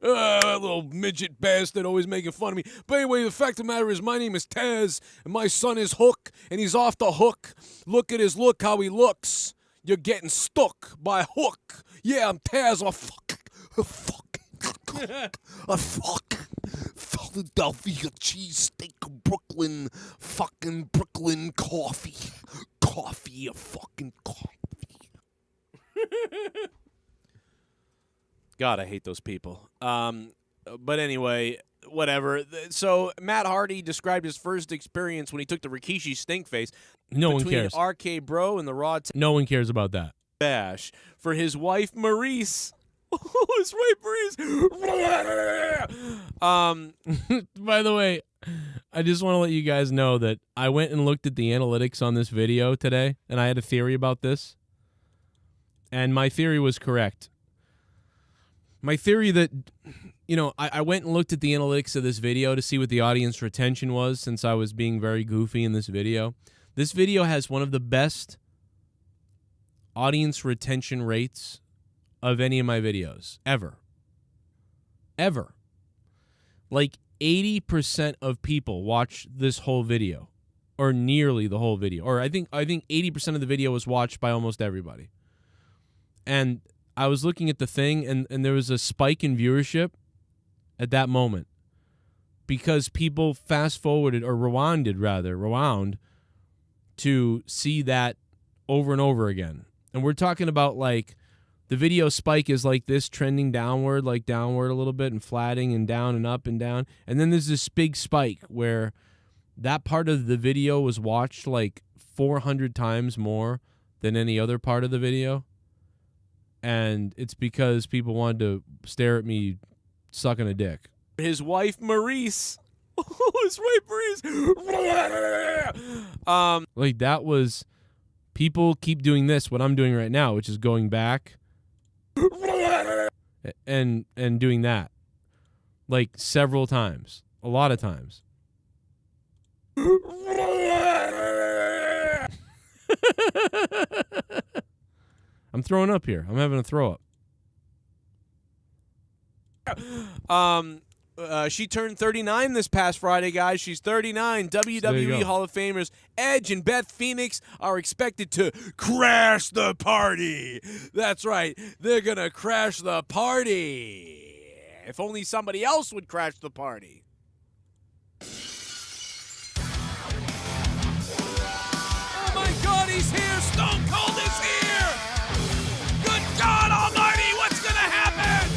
Little midget bastard always making fun of me. But anyway, the fact of the matter is my name is Taz, and my son is Houck, and he's off the hook. Look at his look, how he looks. You're getting stuck by Houck. Yeah, I'm Taz. A fuck. Philadelphia cheesesteak, Brooklyn, fucking Brooklyn coffee. Coffee, a fucking coffee. God, I hate those people. But anyway, whatever. So Matt Hardy described his first experience when he took the Rikishi stink face. No one between cares. RK Bro and the Raw No one cares about that. Bash for his wife Maurice. His wife Maurice. By the way, I just want to let you guys know that I went and looked at the analytics on this video today, and I had a theory about this. And my theory was correct. My theory that, you know, I went and looked at the analytics of this video to see what the audience retention was since I was being very goofy in this video. This video has one of the best audience retention rates of any of my videos ever. Ever. Like 80% of people watch this whole video, or nearly the whole video. Or I think 80% of the video was watched by almost everybody. And I was looking at the thing, and there was a spike in viewership at that moment because people fast-forwarded, or rewound to see that over and over again. And we're talking about, like, the video spike is like this, trending downward, like downward a little bit and flattening and down and up and down. And then there's this big spike where that part of the video was watched like 400 times more than any other part of the video. And it's because people wanted to stare at me sucking a dick. His wife Maurice. His wife Maurice. Like that was, people keep doing this, what I'm doing right now, which is going back and doing that like several times, a lot of times. I'm throwing up here. I'm having a throw up. She turned 39 this past Friday, guys. She's 39. WWE Hall of Famers Edge and Beth Phoenix are expected to crash the party. That's right. They're going to crash the party. If only somebody else would crash the party. Oh, my God, he's here. Stone Cold is here. Good God almighty, what's going to happen?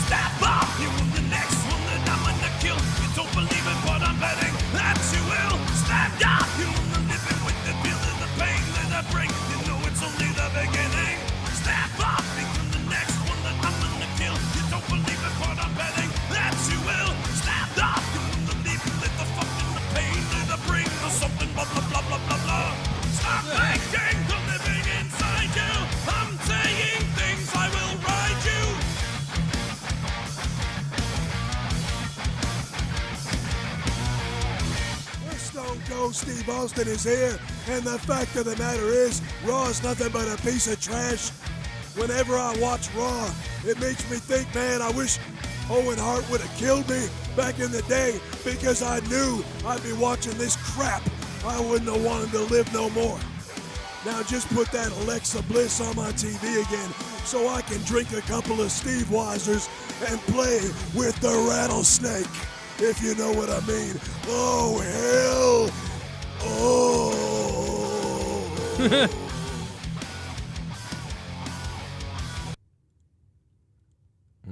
Step up! You were the next one that I'm gonna kill. You don't believe it, but I'm betting that you will. Stand up! You were living with the feeling, the pain that I bring. You know it's only the beginning. Step up! Become the next one that I'm gonna kill. You don't believe it, but I'm betting that you will. Stand up! You were living with the fucking the pain that I bring. Or something blah blah blah blah blah blah. Stop thinking the living inside you. I'm saying things I will ride you. Stone Cold Steve Austin is here, and the fact of the matter is, Raw is nothing but a piece of trash. Whenever I watch Raw, it makes me think, man, I wish Owen Hart would have killed me back in the day, because I knew I'd be watching this crap. I wouldn't have wanted to live no more. Now just put that Alexa Bliss on my TV again, so I can drink a couple of Steve Weisers and play with the rattlesnake. If you know what I mean. Oh, hell. Oh.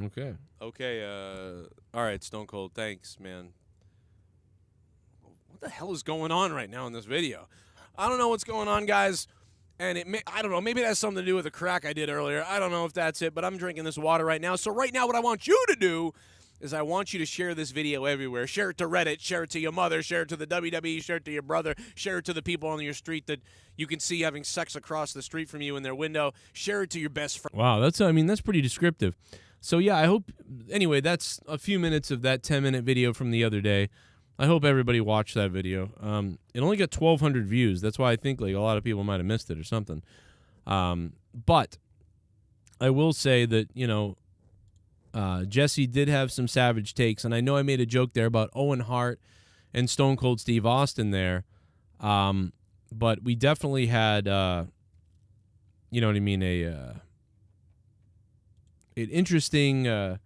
Okay. Okay, all right, Stone Cold, thanks, man. What the hell is going on right now in this video? I don't know what's going on, guys, and I don't know, maybe it has something to do with the crack I did earlier. I don't know if that's it, but I'm drinking this water right now. So right now what I want you to do is I want you to share this video everywhere. Share it to Reddit, share it to your mother, share it to the WWE, share it to your brother, share it to the people on your street that you can see having sex across the street from you in their window. Share it to your best friend. Wow, that's pretty descriptive. So yeah, I hope, anyway, that's a few minutes of that 10-minute video from the other day. I hope everybody watched that video. It only got 1,200 views. That's why I think like a lot of people might have missed it or something. But I will say that, you know, Jesse did have some savage takes, and I know I made a joke there about Owen Hart and Stone Cold Steve Austin there, but we definitely had, you know what I mean, an interesting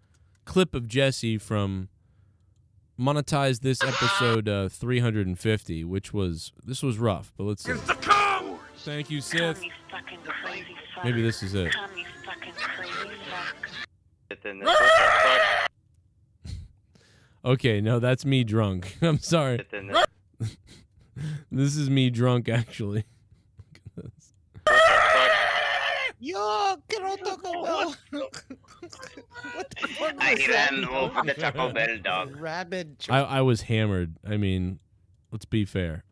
clip of Jesse from Monetize This episode 350, this was rough, but let's see. Thank you, Sith. Maybe this is it. Okay, no, that's me drunk. I'm sorry. This is me drunk, actually. Yo, que no Taco Bell. What the fuck I was ran that? over the Taco Bell dog. Rabid. I was hammered. I mean, let's be fair.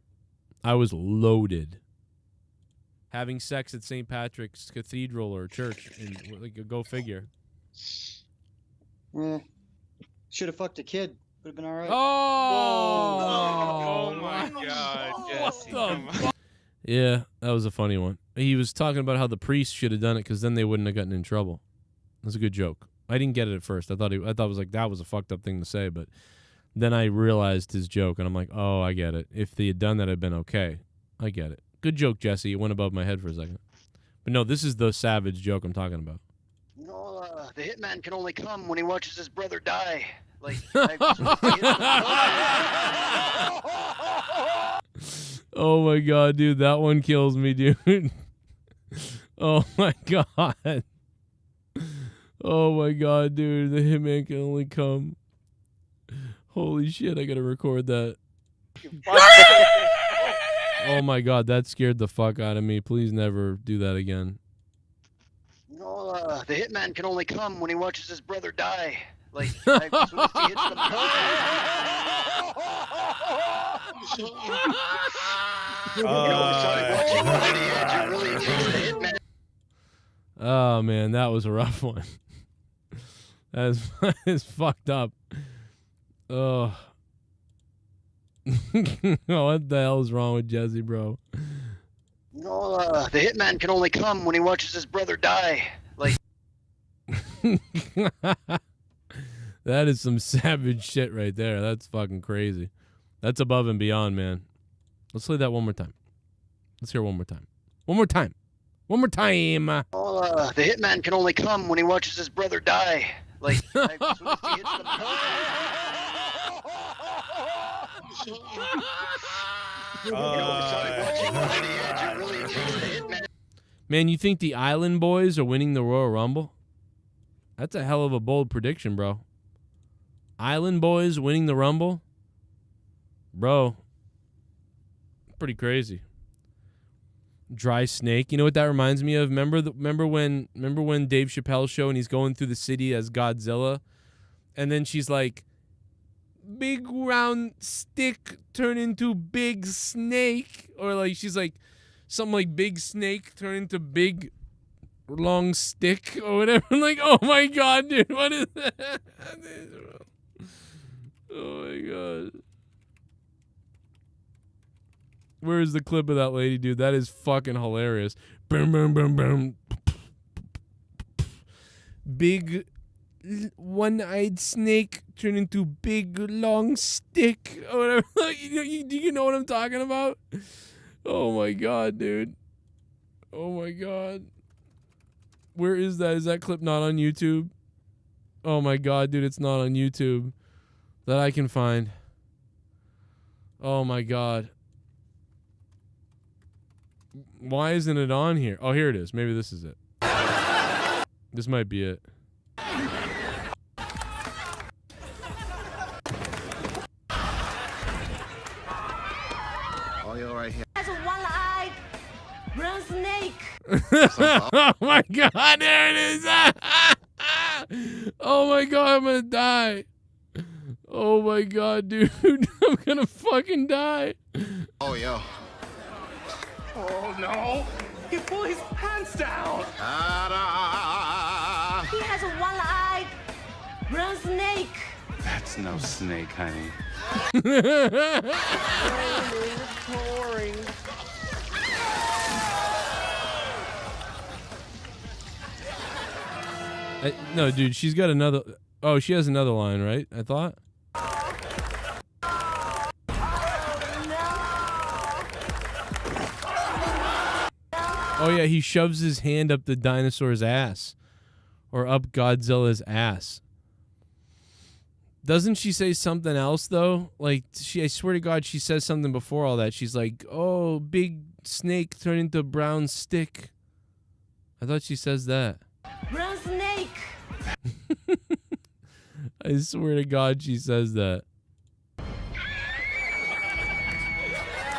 I was loaded. Having sex at St. Patrick's Cathedral or church, and like, go figure. Should have fucked a kid. Would have been all right. Oh my God, Jesse. Yeah, that was a funny one. He was talking about how the priest should have done it because then they wouldn't have gotten in trouble. That's a good joke. I didn't get it at first. I thought it was like that was a fucked up thing to say, but then I realized his joke, and I'm like, oh, I get it. If they had done that, I'd been okay. I get it. Good joke, Jesse. It went above my head for a second. But no, this is the savage joke I'm talking about. You know, the hitman can only come when he watches his brother die. Like, oh my God, dude, that one kills me, dude. Oh my God. Oh my God, dude, the hitman can only come. Holy shit, I gotta record that. Oh my God, that scared the fuck out of me. Please never do that again. you know, the hitman can only come when he watches his brother die. Like, as soon as he hits the Oh man, that was a rough one. That is fucked up. Oh. What the hell is wrong with Jesse, bro? The hitman can only come when he watches his brother die. Like. That is some savage shit right there. That's fucking crazy. That's above and beyond, man. Let's play that one more time. Let's hear it one more time. One more time. One more time. The hitman can only come when he watches his brother die. Like, as soon as he hits the Man, you think the Island Boys are winning the Royal Rumble? That's a hell of a bold prediction, bro. Island Boys winning the Rumble? Bro. Pretty crazy. Dry Snake. You know what that reminds me of? Remember when Dave Chappelle's show and he's going through the city as Godzilla? And then she's like, big round stick turn into big snake. Or like she's like, something like big snake turn into big long stick or whatever. I'm like, oh my god, dude, what is that? Oh my god. Where is the clip of that lady, dude? That is fucking hilarious. Boom, boom, boom, boom. Big one-eyed snake turn into big long stick or whatever. Do you know what I'm talking about? Oh my god, dude. Oh my god. Where is that? Is that clip not on YouTube? Oh my god, dude, it's not on YouTube that I can find. Oh my god. Why isn't it on here? Oh, here it is. Maybe this is it. This might be it. Oh, you're right here. That's a one-eyed brown snake. Oh my god, there it is. Oh my god, I'm gonna die. Oh my god, dude. I'm gonna fucking die. Oh, yo. Oh no! He pulled his pants down! He has a one-eyed brown snake! That's no snake, honey. No, dude, she's got another... Oh, she has another line, right? I thought? Oh, yeah, he shoves his hand up the dinosaur's ass. Or up Godzilla's ass. Doesn't she say something else, though? Like, I swear to God, she says something before all that. She's like, oh, big snake turned into brown stick. I thought she says that. Brown snake! I swear to God, she says that.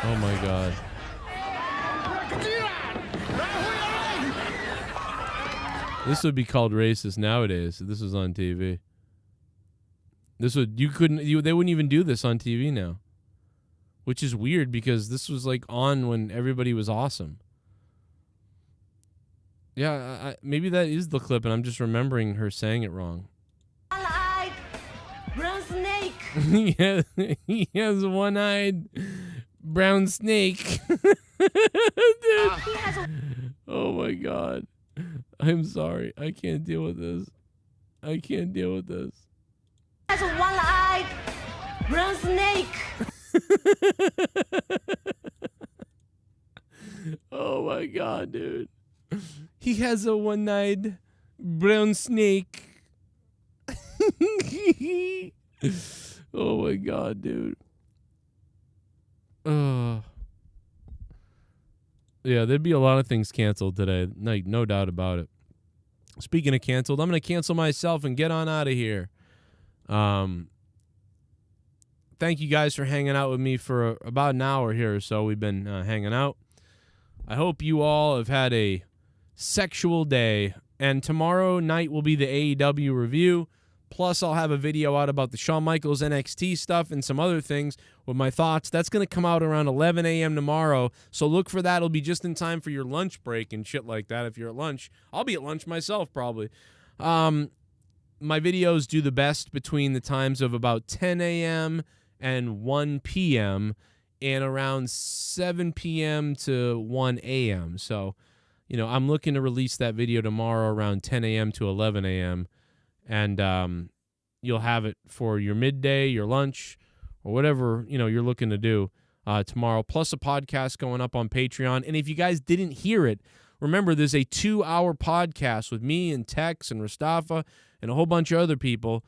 Oh, my God. This would be called racist nowadays if this was on TV. They wouldn't even do this on TV now. Which is weird because this was like on when everybody was awesome. Yeah, maybe that is the clip and I'm just remembering her saying it wrong. One-eyed brown snake! He has a one-eyed brown snake. Oh my God. I'm sorry. I can't deal with this. I can't deal with this. Has a one-eyed brown snake. Oh my God, dude. He has a one-eyed brown snake. Oh my God, dude. Yeah, there'd be a lot of things canceled today. Like, no doubt about it. Speaking of canceled, I'm going to cancel myself and get on out of here. Thank you guys for hanging out with me for about an hour here or so. We've been hanging out. I hope you all have had a sexual day. And tomorrow night will be the AEW review. Plus, I'll have a video out about the Shawn Michaels NXT stuff and some other things with my thoughts. That's going to come out around 11 a.m. tomorrow, so look for that. It'll be just in time for your lunch break and shit like that. If you're at lunch, I'll be at lunch myself probably. My videos do the best between the times of about 10 a.m. and 1 p.m. and around 7 p.m. to 1 a.m. So, you know, I'm looking to release that video tomorrow around 10 a.m. to 11 a.m., and you'll have it for your midday, your lunch, or whatever, you know, you're looking to do tomorrow, plus a podcast going up on Patreon. And if you guys didn't hear it, remember there's a 2-hour podcast with me and Tex and Mustafa and a whole bunch of other people.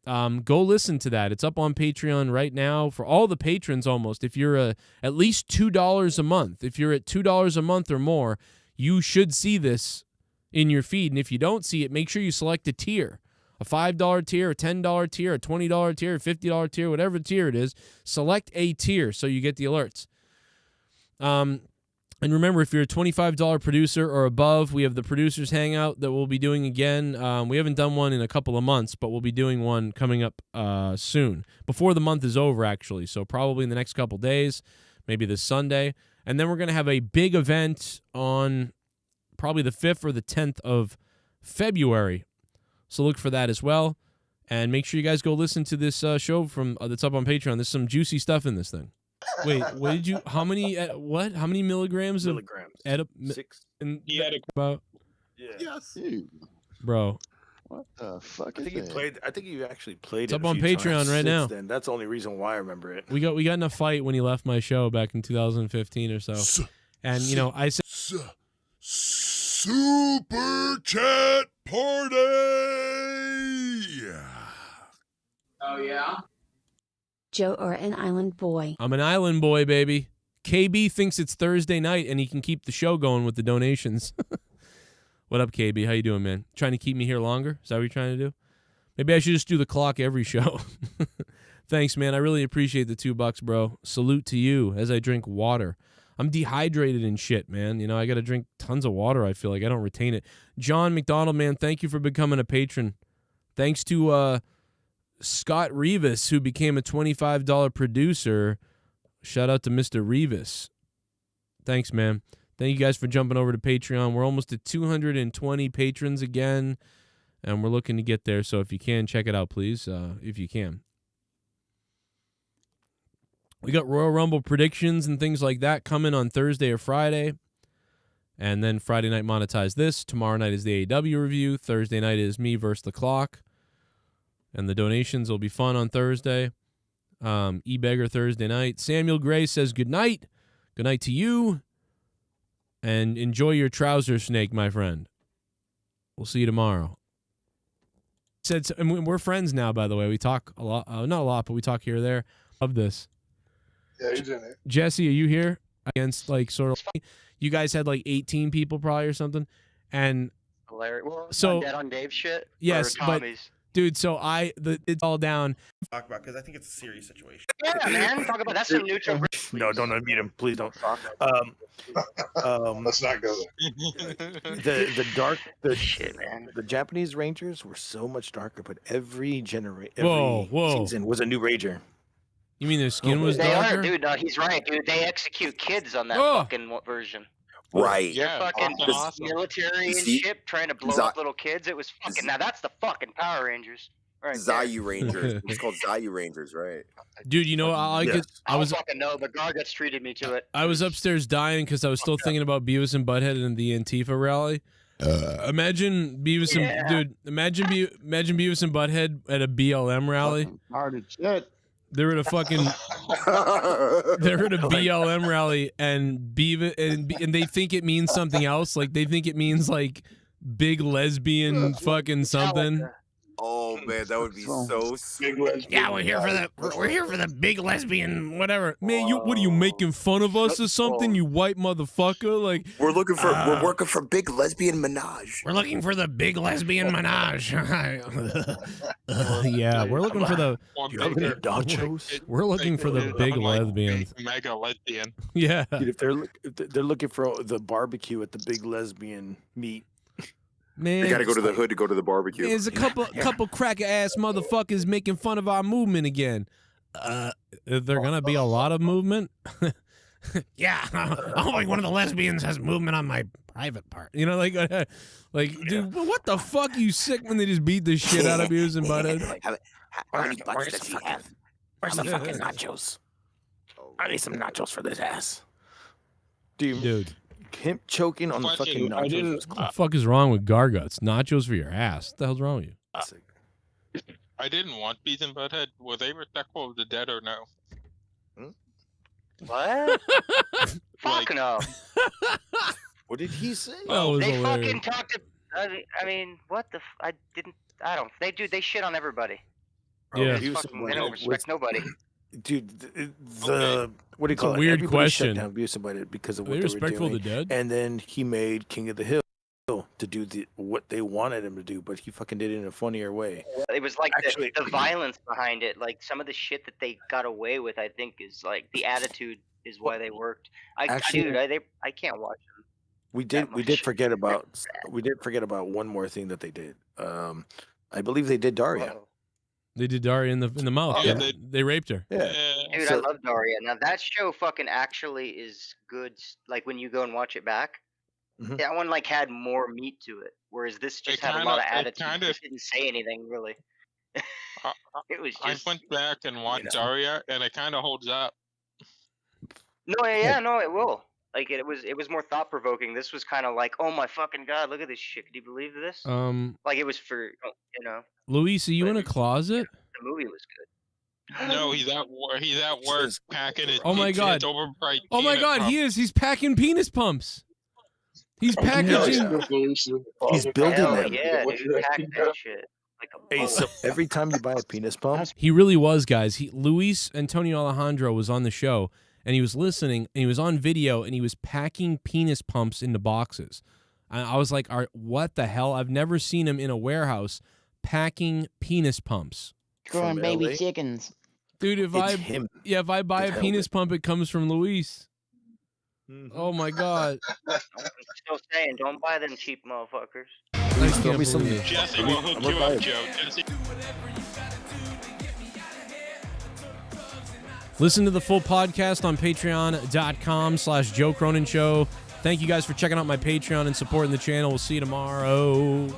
Go listen to that. It's up on Patreon right now for all the patrons almost. If you're at least $2 a month, if you're at $2 a month or more, you should see this in your feed. And if you don't see it, make sure you select a tier. A $5 tier, a $10 tier, a $20 tier, a $50 tier, whatever tier it is, select a tier so you get the alerts. And remember, if you're a $25 producer or above, we have the Producers Hangout that we'll be doing again. We haven't done one in a couple of months, but we'll be doing one coming up soon, before the month is over, actually. So probably in the next couple days, maybe this Sunday. And then we're going to have a big event on probably the 5th or the 10th of February. So look for that as well. And make sure you guys go listen to this show from that's up on Patreon. There's some juicy stuff in this thing. Wait, what did you? How many? What? How many milligrams? Milligrams. 6. And about. Yeah. Yes. Bro. What the fuck I think you played. I think you actually played It's it up a on few Patreon times right since now. Then that's the only reason why I remember it. We got in a fight when he left my show back in 2015 or so. And you know, I said Super Chat Party! Oh, yeah? Joe or an island boy. I'm an island boy, baby. KB thinks it's Thursday night and he can keep the show going with the donations. What up, KB? How you doing, man? Trying to keep me here longer? Is that what you're trying to do? Maybe I should just do the clock every show. Thanks, man. I really appreciate the $2, bro. Salute to you as I drink water. I'm dehydrated and shit, man. You know, I got to drink tons of water, I feel like. I don't retain it. John McDonald, man, thank you for becoming a patron. Thanks to Scott Rivas, who became a $25 producer. Shout out to Mr. Rivas. Thanks, man. Thank you guys for jumping over to Patreon. We're almost at 220 patrons again, and we're looking to get there. So if you can, check it out, please, if you can. We got Royal Rumble predictions and things like that coming on Thursday or Friday. And then Friday night, Monetize This. Tomorrow night is the AEW review. Thursday night is me versus the clock. And the donations will be fun on Thursday. E-Beggar Thursday night. Samuel Gray says good night. Good night to you. And enjoy your trouser snake, my friend. We'll see you tomorrow. And we're friends now, by the way. We talk a lot. Not a lot, but we talk here or there. Love this. Yeah, he's in it. Jesse, are you here? Against, like, sort of... You guys had, like, 18 people probably or something. And... Hilarious. Well, so... Dead on Dave shit? Yes, or but... Tommy's? Dude, so it's all down. Talk about, because I think it's a serious situation. Yeah, man. Talk about that's a neutral. No, don't unmute him. Please don't. Let's not go there. The Japanese Rangers were so much darker, but every Whoa. season was a new Ranger. You mean their skin was They darker? are, dude. No, he's right, dude. They execute kids on that fucking version. Right. They're Yeah, fucking awesome. military and shit trying to blow up little kids. It was fucking. Now that's the fucking Power Rangers. Right. Zayu Rangers. It's called Zayu Rangers, right? Dude, you know, I was fucking know, but Gargut's treated me to it. I was upstairs dying because I was still thinking about Beavis and Butthead and the Antifa rally. Imagine Beavis and imagine Beavis and Butthead at a BLM rally. Hard as shit. They're at a fucking they're at a BLM rally and Beavis and they think it means something else. Like they think it means like big lesbian fucking something. Oh man, that would be so sick. Yeah, we're here for the big lesbian whatever. Man, what are you making fun of us or something? You white motherfucker! Like we're working for big lesbian menage. We're looking for the big lesbian menage. Yeah, we're looking for the. We're looking for the big lesbians. Mega lesbian. Yeah. Dude, if they're looking for the barbecue at the big lesbian meat. Man, You got to go to the hood to go to the barbecue. There's a couple cracker ass motherfuckers making fun of our movement again. Is there gonna be a lot of movement? Yeah, I hope like one of the lesbians has movement on my private part. You know, like, dude, what the fuck? You sick when they just beat the shit out of you and butthead? How many butts does he have? Where's the fucking nachos? I need some nachos for this ass. Dude. Him choking on the fucking nachos. What the fuck is wrong with Garguts? Nachos for your ass. What the hell's wrong with you? I didn't want Bees and Butthead. Were they respectful of the dead or no? What? Fuck no. What did he say? They fucking talked to. I mean, what the? I didn't. I don't. They do. They shit on everybody. Yeah. They don't respect nobody. Dude, the what do you call it? Weird Everybody question. shut down Beavis and Butthead because of Are what they they were respectful of doing. the dead? And then he made King of the Hill to do what they wanted him to do, but he fucking did it in a funnier way. It was like the violence behind it. Like some of the shit that they got away with, I think, is like the attitude is why they worked. I can't watch them. We did forget about one more thing that they did. I believe they did Daria. They did Daria in the mouth. Oh, Yeah, they raped her. Yeah. Dude, I love Daria. Now that show fucking actually is good. Like when you go and watch it back, that one like had more meat to it, whereas this just had a lot of attitude. It didn't say anything really. It was just. I went back and watched Daria, and it kind of holds up. No, no, it will. Like it was more thought provoking. This was kind of like, oh my fucking god, look at this shit. Can you believe this? Like it was for Luis, are you in a closet? The movie was good. No, he's at work packing his. Oh my god! Overpriced Oh my god, he is. He's packing penis pumps. He's packaging. He's building Hell them. yeah, dude, pack that shit. Like a Hey, so every time you buy a penis pump, He really was, guys. Luis Antonio Alejandro was on the show, and he was listening, and he was on video, and he was packing penis pumps into boxes. And I was like, what the hell? I've never seen him in a warehouse packing penis pumps. Growing baby chickens. Dude, if I buy a penis pump, it comes from Luis. Oh my god. I'm still saying, don't buy them cheap motherfuckers. Please throw me some. Jesse will hook you up, Joe. Jesse. Listen to the full podcast on patreon.com/Joe Cronin Show. Thank you guys for checking out my Patreon and supporting the channel. We'll see you tomorrow.